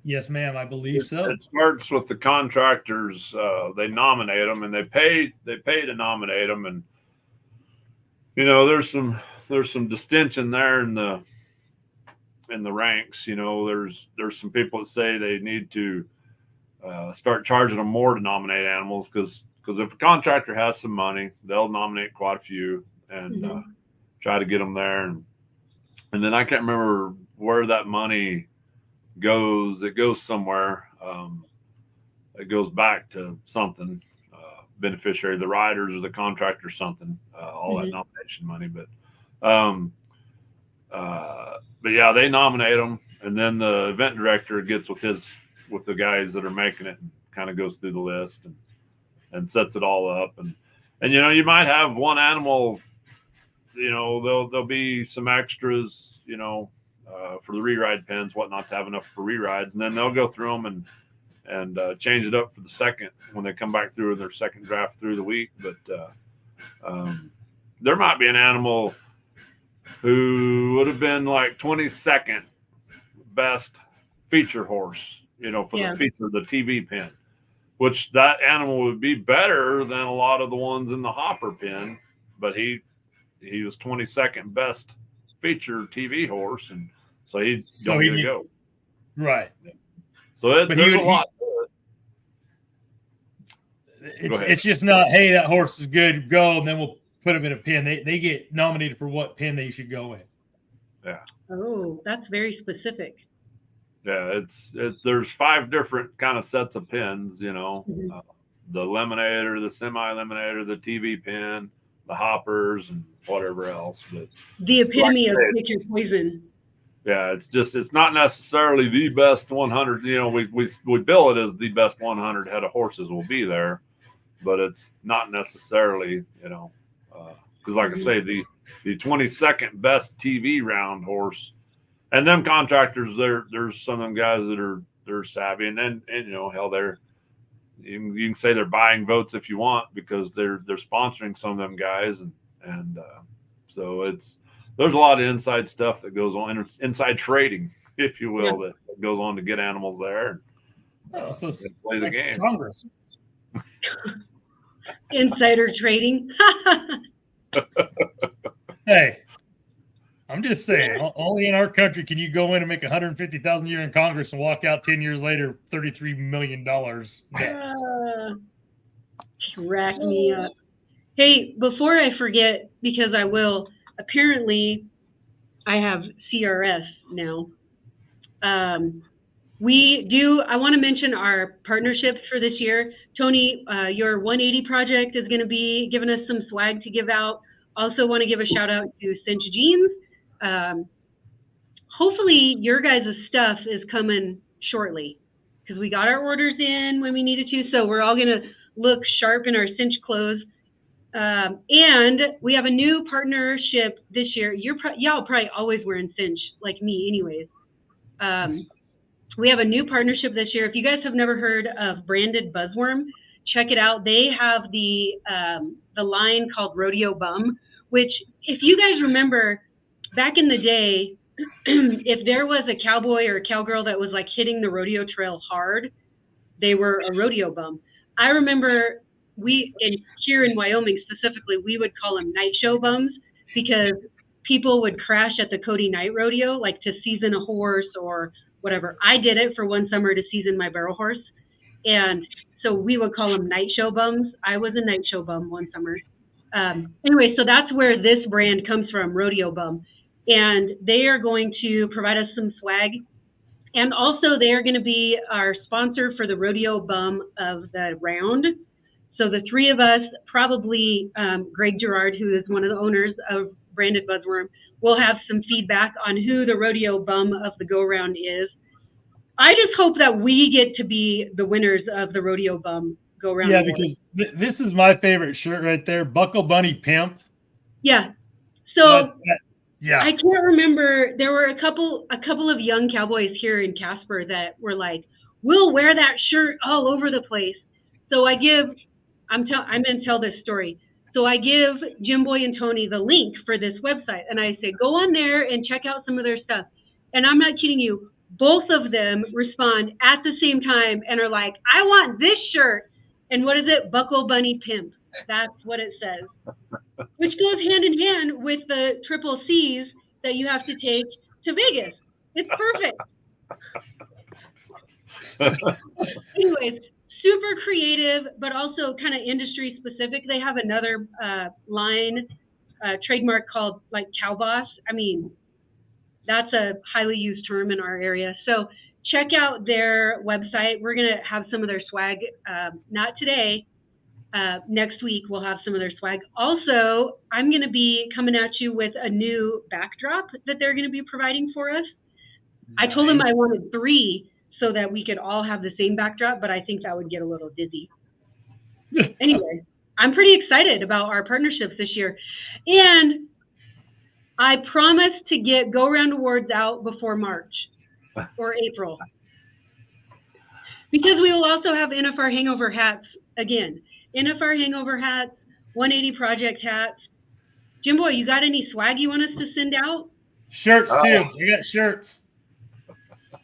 Speaker 2: Yes, ma'am. I believe so.
Speaker 3: It starts with the contractors. They nominate them, and they pay to nominate them. And there's some distinction there in the ranks. There's some people that say they need to start charging them more to nominate animals, because if a contractor has some money, they'll nominate quite a few and try to get them there. And then I can't remember where that money goes. It goes somewhere. It goes back to something, beneficiary, the riders or the contractor, something, all that nomination money. But yeah, they nominate them, and then the event director gets with the guys that are making it and kind of goes through the list and sets it all up. And you might have one animal, there'll be some extras, for the re-ride pins, whatnot, to have enough for re-rides, and then they'll go through them and change it up for the second when they come back through their second draft through the week. But there might be an animal who would have been like 22nd best feature horse, for the feature, the TV pin, which that animal would be better than a lot of the ones in the hopper pin, but he was 22nd best feature TV horse, and so he don't get to go.
Speaker 2: Right.
Speaker 3: So there's a lot to it.
Speaker 2: It's just not, hey, that horse is good, go, and then we'll put them in a pin. They get nominated for what pin they should go in.
Speaker 3: Yeah.
Speaker 1: Oh, that's very specific.
Speaker 3: Yeah, there's 5 different kind of sets of pins, the eliminator, the semi-eliminator, the TV pin, the hoppers, and whatever else. But
Speaker 1: the epitome of pick your poison.
Speaker 3: Yeah, it's not necessarily the best 100. We bill it as the best 100 head of horses will be there, but it's not necessarily, because like I say, the 22nd best TV round horse. And them contractors, there's some of them guys that they're savvy, and hell, you can say they're buying votes if you want, because they're sponsoring some of them guys, and so there's a lot of inside stuff that goes on, inside trading, if you will, that goes on to get animals there.
Speaker 2: So
Speaker 3: play the game.
Speaker 2: Congress.
Speaker 1: Insider trading.
Speaker 2: Hey. I'm just saying, only in our country can you go in and make $150,000 a year in Congress and walk out 10 years later, $33 million.
Speaker 1: Rack me up. Hey, before I forget, because I will, apparently I have CRS now. I want to mention our partnerships for this year. Tony, your 180 project is going to be giving us some swag to give out. Also want to give a shout out to Cinch Jeans. Hopefully your guys' stuff is coming shortly, because we got our orders in when we needed to. So we're all going to look sharp in our cinch clothes. And we have a new partnership this year. Y'all probably always wearing cinch like me anyways. We have a new partnership this year. If you guys have never heard of Branded Buzzworm, check it out. They have the line called Rodeo Bum, which, if you guys remember, back in the day, if there was a cowboy or a cowgirl that was like hitting the rodeo trail hard, they were a rodeo bum. I remember here in Wyoming specifically, we would call them night show bums, because people would crash at the Cody Night Rodeo, like to season a horse or whatever. I did it for one summer to season my barrel horse. And so we would call them night show bums. I was a night show bum one summer. Anyway, so that's where this brand comes from, Rodeo Bum. And they are going to provide us some swag. And also, they are going to be our sponsor for the rodeo bum of the round. So the three of us, probably Greg Gerard, who is one of the owners of Branded Buzzworm, will have some feedback on who the rodeo bum of the go-round is. I just hope that we get to be the winners of the rodeo bum go-round.
Speaker 2: Yeah,
Speaker 1: award.
Speaker 2: because this is my favorite shirt right there, Buckle Bunny Pimp.
Speaker 1: Yeah. So
Speaker 2: yeah,
Speaker 1: I can't remember. There were a couple of young cowboys here in Casper that were like, "We'll wear that shirt all over the place." So I'm going to tell this story. So I give Jim Boy and Tony the link for this website, and I say, go on there and check out some of their stuff. And I'm not kidding you. Both of them respond at the same time and are like, I want this shirt. And what is it? Buckle Bunny Pimp. That's what it says. Which goes hand in hand with the triple C's that you have to take to Vegas. It's perfect. Anyways, super creative, but also kind of industry specific. They have another line, trademark called like Cow Boss. I mean, that's a highly used term in our area. So check out their website. We're going to have some of their swag, not today. Next week, we'll have some of their swag. Also, I'm going to be coming at you with a new backdrop that they're going to be providing for us. Nice. I told them I wanted 3 so that we could all have the same backdrop, but I think that would get a little dizzy. Anyway, I'm pretty excited about our partnerships this year. And I promise to get Go Round Awards out before March or April. Because we will also have NFR Hangover hats again. NFR Hangover hats, 180 Project hats. Jim Boy, you got any swag you want us to send out?
Speaker 2: Shirts too. We got shirts.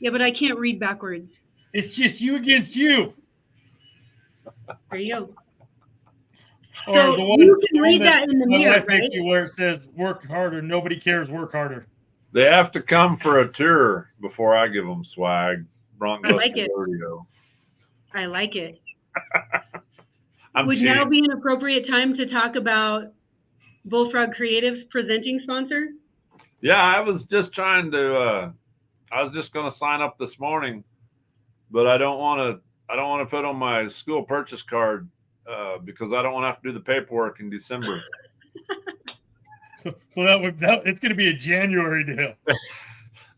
Speaker 1: Yeah, but I can't read backwards.
Speaker 2: It's just you against you.
Speaker 1: There you go.
Speaker 2: Or
Speaker 1: so
Speaker 2: the one,
Speaker 1: you can read that in the mirror,
Speaker 2: wife
Speaker 1: right?
Speaker 2: makes you where it says "Work harder, nobody cares. Work harder."
Speaker 3: They have to come for a tour before I give them swag.
Speaker 1: I like it.
Speaker 3: Rodeo.
Speaker 1: I like it.
Speaker 3: Would
Speaker 1: cheap. Now be an appropriate time to talk about Bullfrog Creative's presenting sponsor?
Speaker 3: Yeah, I was just trying to. I was just going to sign up this morning, but I don't want to put on my school purchase card because I don't want to have to do the paperwork in December.
Speaker 2: So it's going to be a January deal.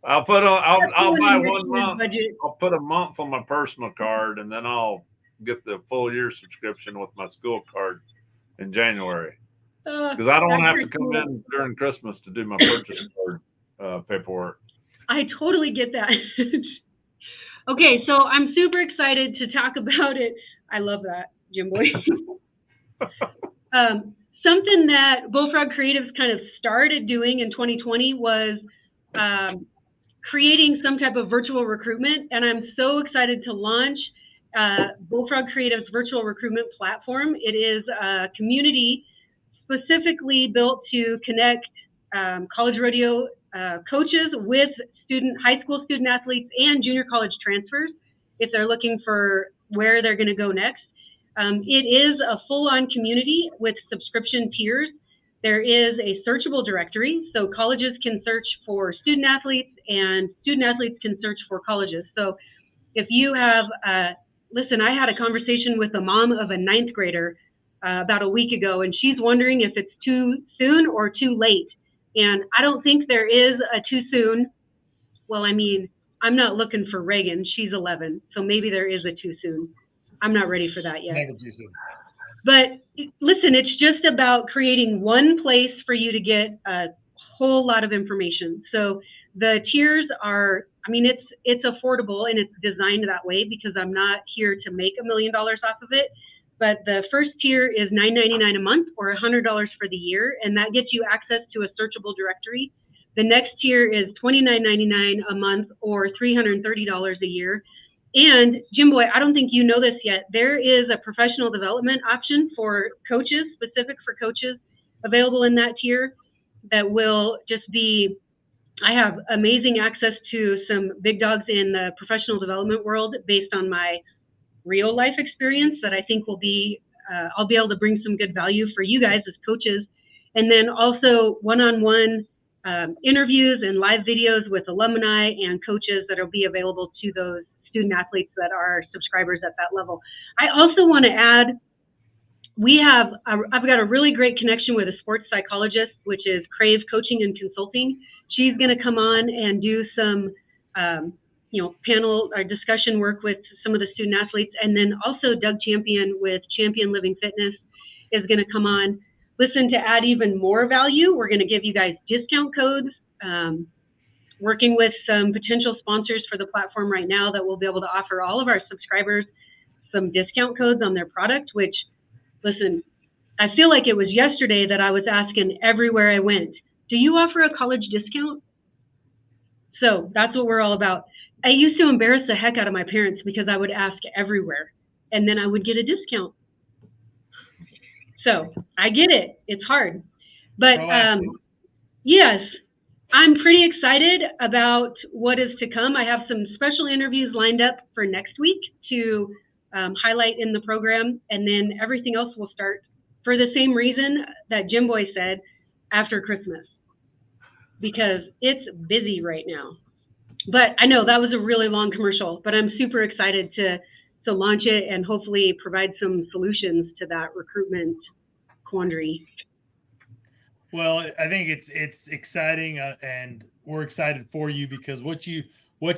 Speaker 3: I'll buy 1 month. Budget. I'll put a month on my personal card, and then I'll get the full year subscription with my school card in January. Because I don't want to have to come in during Christmas to do my purchase card paperwork.
Speaker 1: I totally get that. Okay, so I'm super excited to talk about it. I love that, Jim Boy. Something that Bullfrog Creatives kind of started doing in 2020 was creating some type of virtual recruitment. And I'm so excited to launch Bullfrog Creatives virtual recruitment platform. It is a community specifically built to connect college rodeo coaches with high school student athletes and junior college transfers if they're looking for where they're going to go next. It is a full-on community with subscription tiers. There is a searchable directory, so colleges can search for student athletes and student athletes can search for colleges. So if you have, listen, I had a conversation with a mom of a 9th grader about a week ago, and she's wondering if it's too soon or too late. And I don't think there is a too soon. Well, I mean, I'm not looking for Reagan. She's 11, so maybe there is a too soon. I'm not ready for that yet.
Speaker 2: Never too soon. But
Speaker 1: listen, it's just about creating one place for you to get a whole lot of information. So the tiers are, I mean, it's affordable and it's designed that way because I'm not here to make $1 million off of it. But the first tier is $9.99 a month or $100 for the year, and that gets you access to a searchable directory. The next tier is $29.99 a month or $330 a year. And Jim Boy, I don't think you know this yet. There is a professional development option for coaches, specific for coaches, available in that tier that will just be, I have amazing access to some big dogs in the professional development world based on my real life experience that I think will be, I'll be able to bring some good value for you guys as coaches. And then also one-on-one interviews and live videos with alumni and coaches that will be available to those student athletes that are subscribers at that level. I also want to add, I've got a really great connection with a sports psychologist, which is Crave Coaching and Consulting. She's going to come on and do some, panel or discussion work with some of the student athletes. And then also Doug Champion with Champion Living Fitness is going to come on. Listen, to add even more value, we're going to give you guys discount codes, working with some potential sponsors for the platform right now that will be able to offer all of our subscribers some discount codes on their product, which, listen, I feel like it was yesterday that I was asking everywhere I went, do you offer a college discount? So that's what we're all about. I used to embarrass the heck out of my parents because I would ask everywhere and then I would get a discount. So I get it. It's hard. But yes, I'm pretty excited about what is to come. I have some special interviews lined up for next week to highlight in the program. And then everything else will start for the same reason that Jim Boy said, after Christmas, because it's busy right now. But I know that was a really long commercial, but I'm super excited to launch it and hopefully provide some solutions to that recruitment quandary.
Speaker 2: Well, I think it's exciting, and we're excited for you because what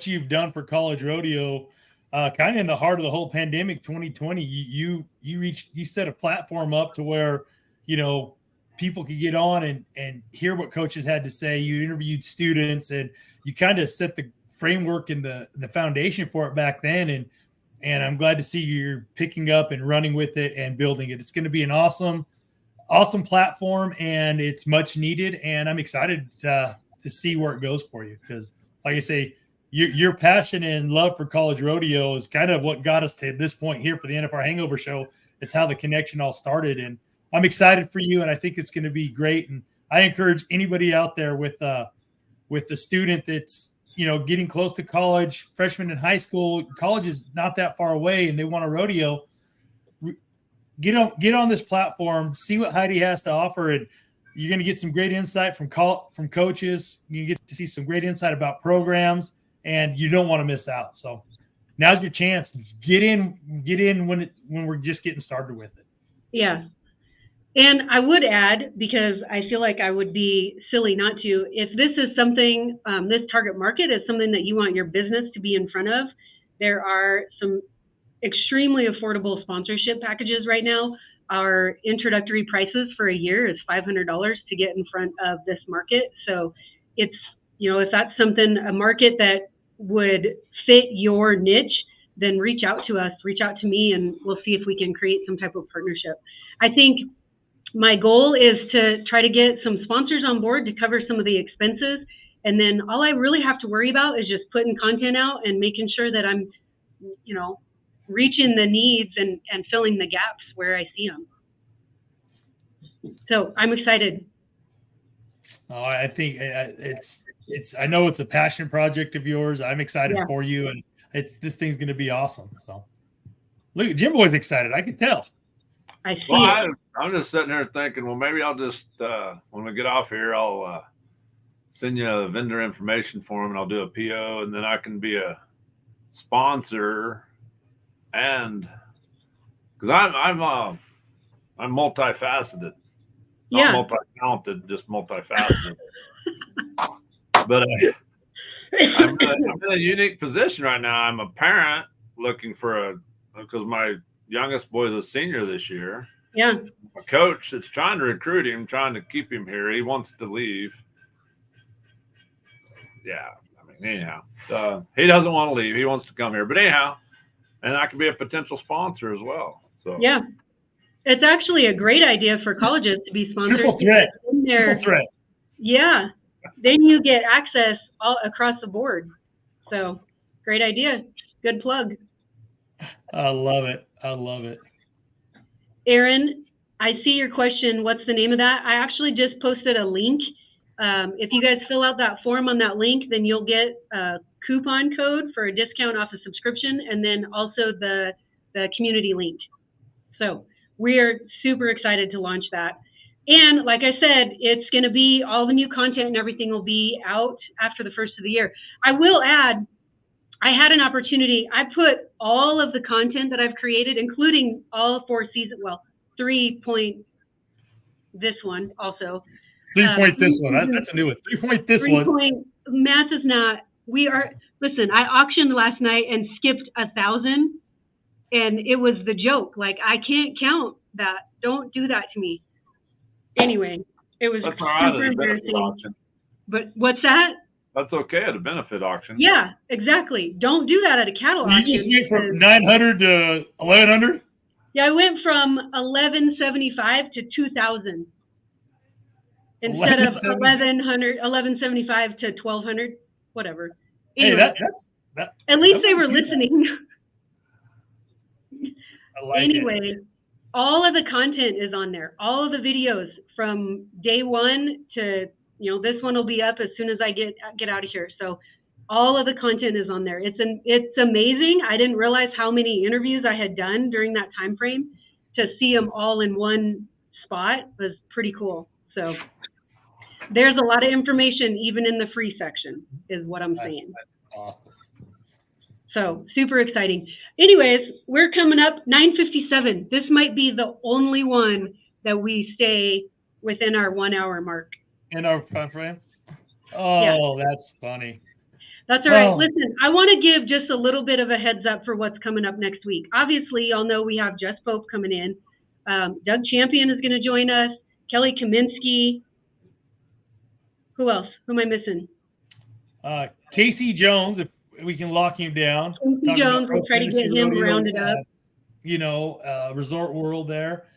Speaker 2: you've done for college rodeo, kind of in the heart of the whole pandemic 2020, you set a platform up to where, people could get on and hear what coaches had to say. You interviewed students and you kind of set the framework and the foundation for it back then. And I'm glad to see you're picking up and running with it and building it. It's going to be an awesome platform, and it's much needed. And I'm excited to see where it goes for you. Because like I say, your passion and love for college rodeo is kind of what got us to this point here for the NFR Hangover show. It's how the connection all started. And I'm excited for you. And I think it's going to be great. And I encourage anybody out there with a student that's, getting close to college, freshman in high school, college is not that far away, and they want a rodeo. Get on this platform, see what Heidi has to offer, and you're going to get some great insight from coaches. You get to see some great insight about programs, and you don't want to miss out. So now's your chance. Get in when we're just getting started with it.
Speaker 1: Yeah. And I would add, because I feel like I would be silly not to, if this is something, this target market is something that you want your business to be in front of, there are some extremely affordable sponsorship packages right now. Our introductory prices for a year is $500 to get in front of this market. So it's, if that's a market that would fit your niche, then reach out to us, reach out to me, and we'll see if we can create some type of partnership. I think my goal is to try to get some sponsors on board to cover some of the expenses. And then all I really have to worry about is just putting content out and making sure that I'm, reaching the needs and filling the gaps where I see them. So I'm excited.
Speaker 2: Oh, I think I know it's a passion project of yours. I'm excited for you, and this thing's going to be awesome. So look, Jim Boy's excited. I can tell.
Speaker 1: I see.
Speaker 3: I'm just sitting here thinking, well, maybe I'll just, when we get off here, I'll send you a vendor information form and I'll do a PO, and then I can be a sponsor. And because I'm multifaceted, not multi-talented, just multifaceted. But I'm in a unique position right now. I'm a parent looking because my youngest boy is a senior this year.
Speaker 1: Yeah.
Speaker 3: A coach that's trying to recruit him, trying to keep him here. He wants to leave. Yeah. Anyhow, he doesn't want to leave. He wants to come here. But anyhow, and I can be a potential sponsor as well. So yeah,
Speaker 1: it's actually a great idea for colleges to be sponsored.
Speaker 2: Triple threat.
Speaker 1: Yeah. Then you get access all across the board. So great idea. Good plug.
Speaker 2: I love it.
Speaker 1: Aaron, I see your question. What's the name of that? I actually just posted a link. If you guys fill out that form on that link, then you'll get a coupon code for a discount off a subscription, and then also the community link. So we are super excited to launch that. And like I said, it's going to be all the new content and everything will be out after the first of the year. I will add, I had an opportunity. I put all of the content that I've created, including all 4 seasons, well, 3-point this one also.
Speaker 2: 3-point this one. That's a new one. 3-point this one.
Speaker 1: 3-point math is not. Listen, I auctioned last night and skipped 1,000, and it was the joke. Like, I can't count that. Don't do that to me. Anyway, it was
Speaker 3: That's all right
Speaker 1: super
Speaker 3: at a benefit
Speaker 1: embarrassing.
Speaker 3: auction.
Speaker 1: But what's that?
Speaker 3: That's okay at a benefit auction.
Speaker 1: Yeah, exactly. Don't do that at a cattle
Speaker 2: You
Speaker 1: auction.
Speaker 2: just went from 900 to 1,100?
Speaker 1: Yeah, I went from 1,175 to 2,000 instead of 1,175 to 1,200, whatever. Anyway,
Speaker 2: Hey, that's
Speaker 1: at least
Speaker 2: I
Speaker 1: they were
Speaker 2: wouldn't use that.
Speaker 1: listening.
Speaker 2: I like
Speaker 1: Anyway,
Speaker 2: it.
Speaker 1: all of the content is on there. All of the videos from day one to, this one will be up as soon as I get out of here. So all of the content is on there. It's amazing. I didn't realize how many interviews I had done during that time frame. To see them all in one spot was pretty cool. So there's a lot of information even in the free section is what I'm saying.
Speaker 2: That's awesome.
Speaker 1: So super exciting. Anyways, we're coming up 9:57. This might be the only one that we stay within our 1 hour mark.
Speaker 2: In our time frame? Oh, yeah. That's funny.
Speaker 1: That's all right. Listen, I want to give just a little bit of a heads up for what's coming up next week. Obviously, y'all know we have Jess Pope coming in. Doug Champion is going to join us. Kelly Kaminsky. Who else? Who am I missing?
Speaker 2: Casey Jones, if we can lock him down.
Speaker 1: Casey Jones, we'll try to get him rounded up.
Speaker 2: Resort World there.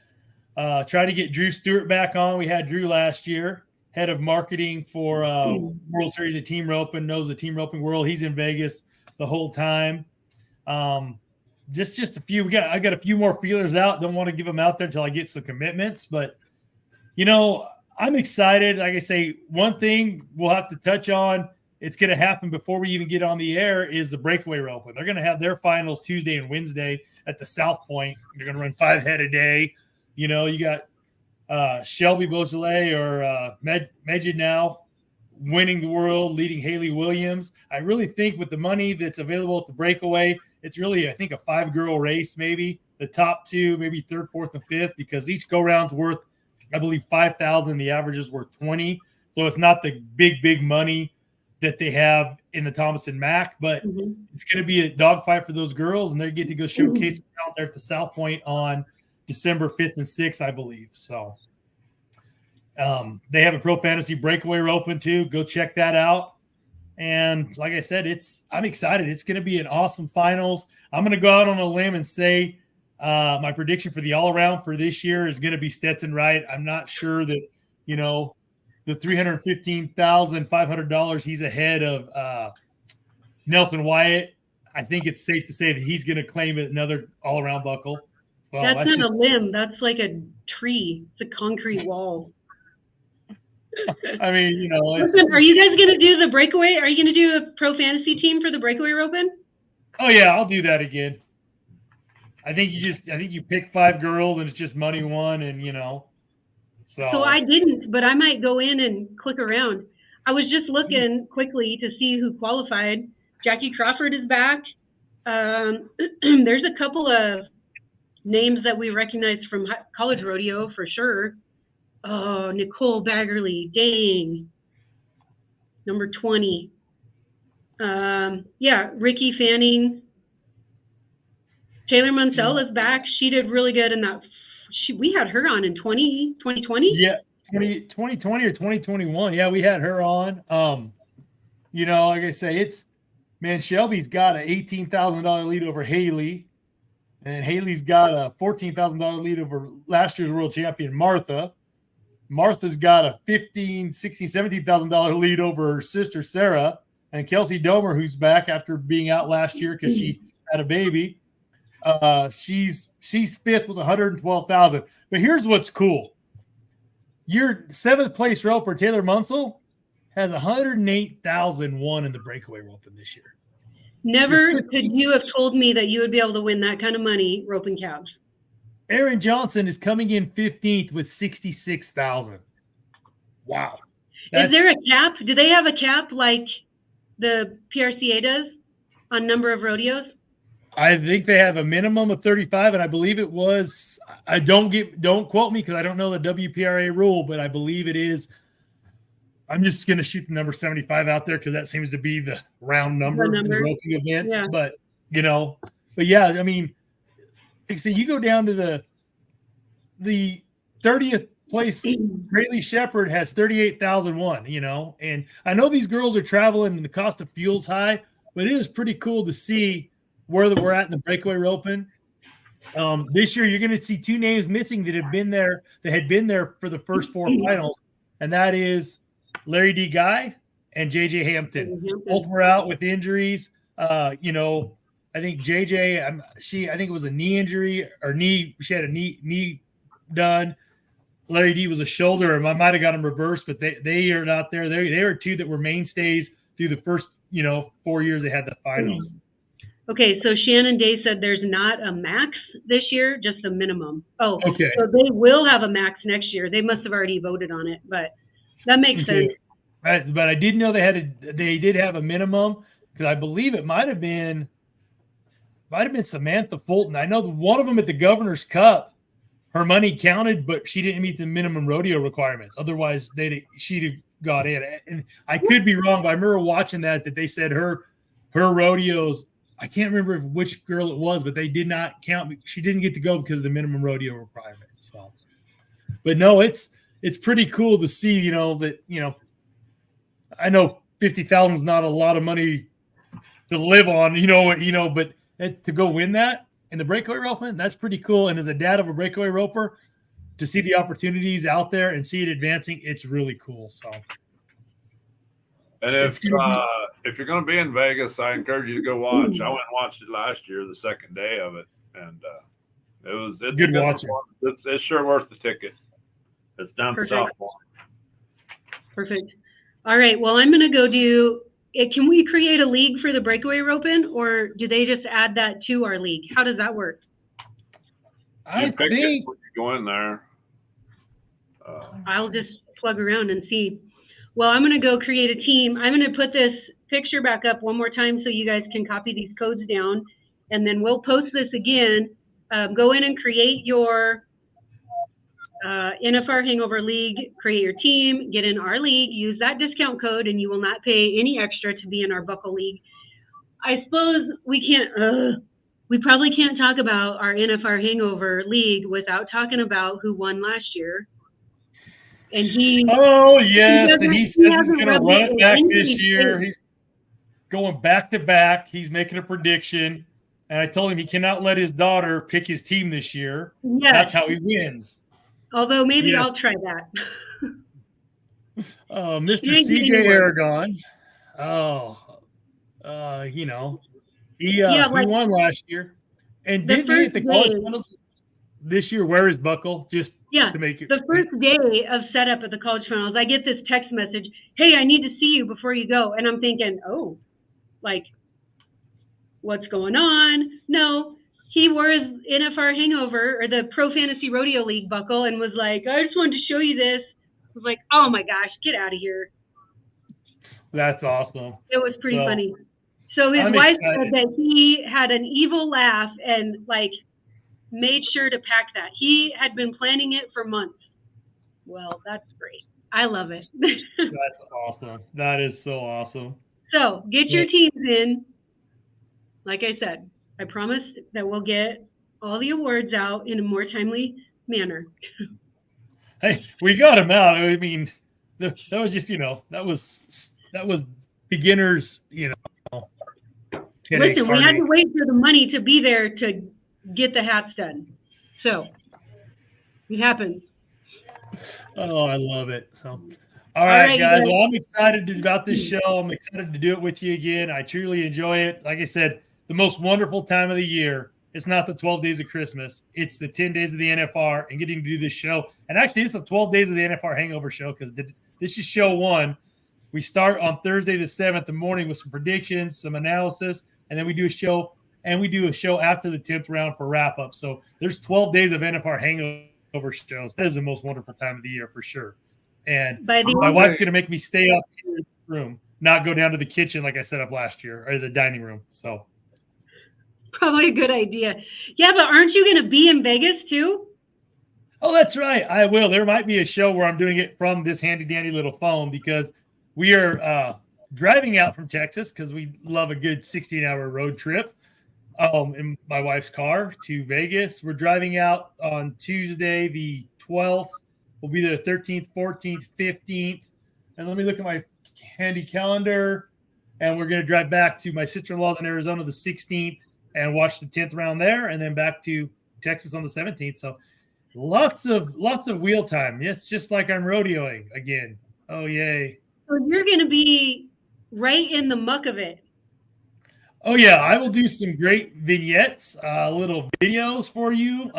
Speaker 2: Try to get Drew Stewart back on. We had Drew last year, head of marketing for World Series of Team Roping, knows the team roping world. He's in Vegas the whole time. Just a few. I got a few more feelers out. Don't want to give them out there until I get some commitments. But, I'm excited. Like I say, one thing we'll have to touch on, it's going to happen before we even get on the air, is the breakaway roping. They're going to have their finals Tuesday and Wednesday at the South Point. They're going to run 5 head a day. You got Shelby Beaujolais or Megid now winning the world, leading Haley Williams. I really think with the money that's available at the breakaway, it's really, I think, a 5-girl race maybe. The top 2, maybe 3rd, 4th, and 5th, because each go-round's worth, I believe, $5,000. The average is worth $20,000. So it's not the big money that they have in the Thomas and Mack, but it's going to be a dogfight for those girls, and they get to go showcase out there at the South Point on December 5th and 6th, I believe. So they have a Pro Fantasy Breakaway Open too. Go check that out. And like I said, I'm excited. It's going to be an awesome finals. I'm going to go out on a limb and say my prediction for the all-around for this year is going to be Stetson Wright. I'm not sure that, the $315,500 he's ahead of Nelson Wyatt. I think it's safe to say that he's going to claim another all-around buckle. So
Speaker 1: that's not a limb. That's like a tree. It's a concrete wall.
Speaker 2: I mean,
Speaker 1: Listen, are you guys going to do the breakaway? Are you going to do a Pro Fantasy team for the breakaway roping?
Speaker 2: Oh yeah, I'll do that again. I think you pick 5 girls and it's just money won, and So
Speaker 1: I didn't, but I might go in and click around. I was just looking quickly to see who qualified. Jackie Crawford is back. There's a couple of names that we recognize from college rodeo for sure. Oh, Nicole Baggerly, dang. Number 20. Ricky Fanning. Taylor Munsell is back. She did really good in that. We had her on in 2020.
Speaker 2: Yeah, 2020 or 2021. Yeah, we had her on. Like I say, Shelby's got an $18,000 lead over Haley, and Haley's got a $14,000 lead over last year's world champion Martha. Martha's got a $15,000, $16,000, $17,000 lead over her sister Sarah, and Kelsey Domer, who's back after being out last year because she had a baby. She's 5th with 112,000. But here's what's cool: your 7th place roper Taylor Munsell has 108,000 won in the breakaway roping this year.
Speaker 1: Never could you have told me that you would be able to win that kind of money roping calves.
Speaker 2: Aaron Johnson is coming in 15th with 66,000. Wow.
Speaker 1: Is there a cap? Do they have a cap like the PRCA does on number of rodeos?
Speaker 2: I think they have a minimum of 35, and I believe it was. I don't quote me because I don't know the WPRA rule, but I believe it is. I'm just going to shoot the number 75 out there because that seems to be the round number in the roping events.
Speaker 1: Yeah.
Speaker 2: But yeah, I mean, like I said, you go down to the 30th place. Greatly Shepherd has 38,001. And I know these girls are traveling and the cost of fuel's high, but it is pretty cool to see where we're at in the breakaway roping. This year, you're going to see two names missing that had been there for the first four finals, and that is Larry D. Guy and JJ Hampton. Both were out with injuries. I think JJ, I think it was a knee injury or knee. She had a knee done. Larry D was a shoulder, and I might have got them reversed, but they are not there. They are two that were mainstays through the first 4 years they had the finals.
Speaker 1: Okay, so Shannon Day said there's not a max this year, just a minimum. Oh,
Speaker 2: okay.
Speaker 1: So they will have a max next year. They must have already voted on it, but that makes sense.
Speaker 2: But I did know they did have a minimum because I believe it might have been Samantha Fulton. I know one of them at the Governor's Cup, her money counted, but she didn't meet the minimum rodeo requirements. Otherwise, she'd have got in. And I could be wrong, but I remember watching that they said her rodeos. I can't remember which girl it was, but they did not count. She didn't get to go because of the minimum rodeo requirement. So, but no, it's pretty cool to see, that, I know 50,000 is not a lot of money to live on, but to go win that in the breakaway roping, that's pretty cool. And as a dad of a breakaway roper, to see the opportunities out there and see it advancing, it's really cool. So.
Speaker 3: And if you're going to be in Vegas, I encourage you to go watch. I went and watched it last year, the second day of it, and it's
Speaker 2: good watching.
Speaker 3: It's sure worth the ticket. It's down to South Point.
Speaker 1: Perfect. All right. Well, I'm going to go do. Can we create a league for the breakaway roping, or do they just add that to our league? How does that work?
Speaker 2: I think
Speaker 3: when you go in there.
Speaker 1: I'll just plug around and see. Well, I'm going to go create a team. I'm going to put this picture back up one more time so you guys can copy these codes down, and then we'll post this again. Go in and create your NFR Hangover League, create your team, get in our league, use that discount code, and you will not pay any extra to be in our Buckle League. I suppose we probably can't talk about our NFR Hangover League without talking about who won last year. And he says he's going to run it back this year.
Speaker 2: He's going back to back. He's making a prediction. And I told him he cannot let his daughter pick his team this year.
Speaker 1: Yes.
Speaker 2: That's how he wins.
Speaker 1: Although maybe I'll try that.
Speaker 2: Mr. CJ Aragon. He won last year. And didn't he at the college finals this year wear his buckle to make it?
Speaker 1: The first day of setup at the college finals, I get this text message, "Hey, I need to see you before you go." And I'm thinking, what's going on? No, he wore his NFR Hangover or the Pro Fantasy Rodeo League buckle and was like, "I just wanted to show you this." I was like, "Oh my gosh, get out of here."
Speaker 2: That's awesome.
Speaker 1: It was pretty funny. So his wife said that he had an evil laugh and made sure to pack that. He had been planning it for months. Well, that's great. I love it.
Speaker 2: That's awesome. That is so awesome.
Speaker 1: So get your teams in. Like I said, I promised that we'll get all the awards out in a more timely manner.
Speaker 2: Hey, we got them out. I mean, that was just, that was beginners,
Speaker 1: Listen, we had to wait for the money to be there to get the hats done. So it happens.
Speaker 2: Oh, I love it. So, all right, guys. Well, I'm excited about this show. I'm excited to do it with you again. I truly enjoy it. Like I said, the most wonderful time of the year. It's not the 12 days of Christmas. It's the 10 days of the NFR and getting to do this show. And actually, it's the 12 days of the NFR Hangover show because this is show 1. We start on Thursday the 7th in the morning with some predictions, some analysis, and then we do a show and we do a show after the 10th round for wrap up. So there's 12 days of NFR Hangover shows. That is the most wonderful time of the year for sure. And my wife's going to make me stay up in the room, not go down to the kitchen like I set up last year, or the dining room. So
Speaker 1: probably a good idea. Yeah, but aren't you going to be in Vegas too?
Speaker 2: Oh, that's right. I will. There might be a show where I'm doing it from this handy dandy little phone because we are driving out from Texas because we love a good 16-hour road trip in my wife's car to Vegas. We're driving out on Tuesday, the 12th. We'll be there the 13th, 14th, 15th. And let me look at my handy calendar. And we're going to drive back to my sister-in-law's in Arizona the 16th and watch the 10th round there, and then back to Texas on the 17th. So lots of wheel time. It's just like I'm rodeoing again. Oh, yay.
Speaker 1: So you're going to be right in the muck of it.
Speaker 2: Oh, yeah. I will do some great vignettes, little videos for you.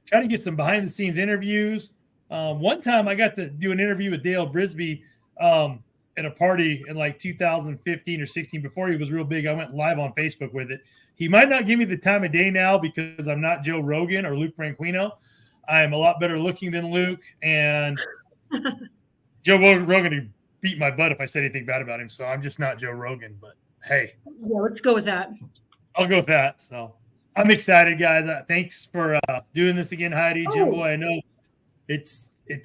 Speaker 2: Try to get some behind-the-scenes interviews. One time I got to do an interview with Dale Brisby at a party in like 2015 or 16 before he was real big. I went live on Facebook with it. He might not give me the time of day now because I'm not Joe Rogan or Luke Branquinho. I'm a lot better looking than Luke, and Joe Rogan would beat my butt if I said anything bad about him. So I'm just not Joe Rogan, but hey.
Speaker 1: Yeah, let's go with that.
Speaker 2: I'll go with that. So I'm excited, guys. Thanks for doing this again, Heidi, Jim Boy. I know it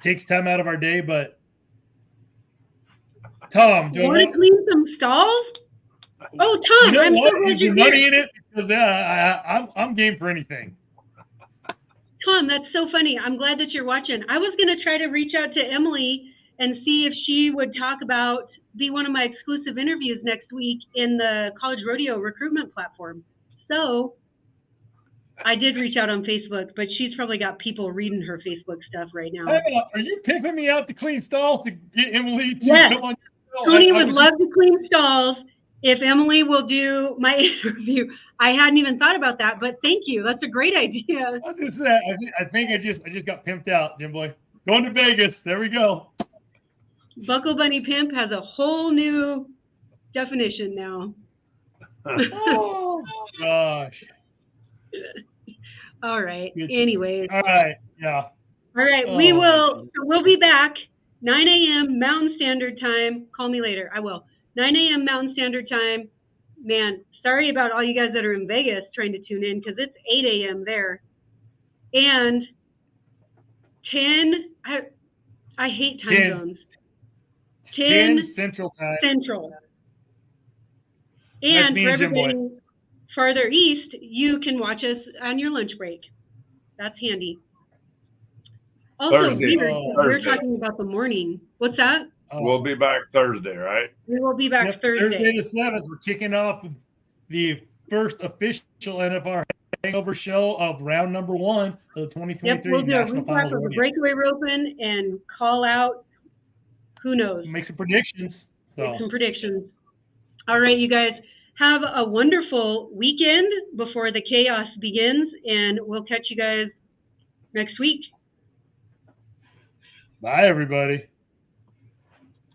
Speaker 2: takes time out of our day, but Tom, do you
Speaker 1: want to clean some stalls? Oh, Tom,
Speaker 2: you know
Speaker 1: I'm
Speaker 2: what?
Speaker 1: so glad
Speaker 2: Is
Speaker 1: you're
Speaker 2: there money
Speaker 1: here.
Speaker 2: in it? Because I'm game for anything.
Speaker 1: Tom, that's so funny. I'm glad that you're watching. I was going to try to reach out to Emily and see if she would be one of my exclusive interviews next week in the College Rodeo recruitment platform. So I did reach out on Facebook, but she's probably got people reading her Facebook stuff right now.
Speaker 2: Are you pimping me out to clean stalls to get Emily to come on your show?
Speaker 1: Tony would love to clean stalls if Emily will do my interview. I hadn't even thought about that, but thank you. That's a great idea.
Speaker 2: I was going to say, I think I just got pimped out, Jim Boy. Going to Vegas. There we go.
Speaker 1: Buckle Bunny Pimp has a whole new definition now.
Speaker 2: Oh, gosh.
Speaker 1: All right. Anyways.
Speaker 2: All right. Yeah.
Speaker 1: All right. We'll be back 9 a.m. Mountain Standard Time. Call me later. I will. 9 a.m. Mountain Standard Time. Man, sorry about all you guys that are in Vegas trying to tune in because it's 8 a.m. there. And 10, I hate time zones. 10
Speaker 2: Central Time.
Speaker 1: Central. And for everybody farther east, you can watch us on your lunch break. That's handy. Also, we're talking about the morning. What's that?
Speaker 3: We'll be back Thursday, right?
Speaker 1: We will be back Thursday.
Speaker 2: Thursday the 7th. We're kicking off with the first official NFR Hangover show of round number 1 of the 2023
Speaker 1: Yep, we'll do
Speaker 2: National
Speaker 1: a recap
Speaker 2: Finals
Speaker 1: of the breakaway roping and call out. Who knows?
Speaker 2: Make some predictions.
Speaker 1: Make some predictions. All right, you guys. Have a wonderful weekend before the chaos begins, and we'll catch you guys next week.
Speaker 2: Bye, everybody.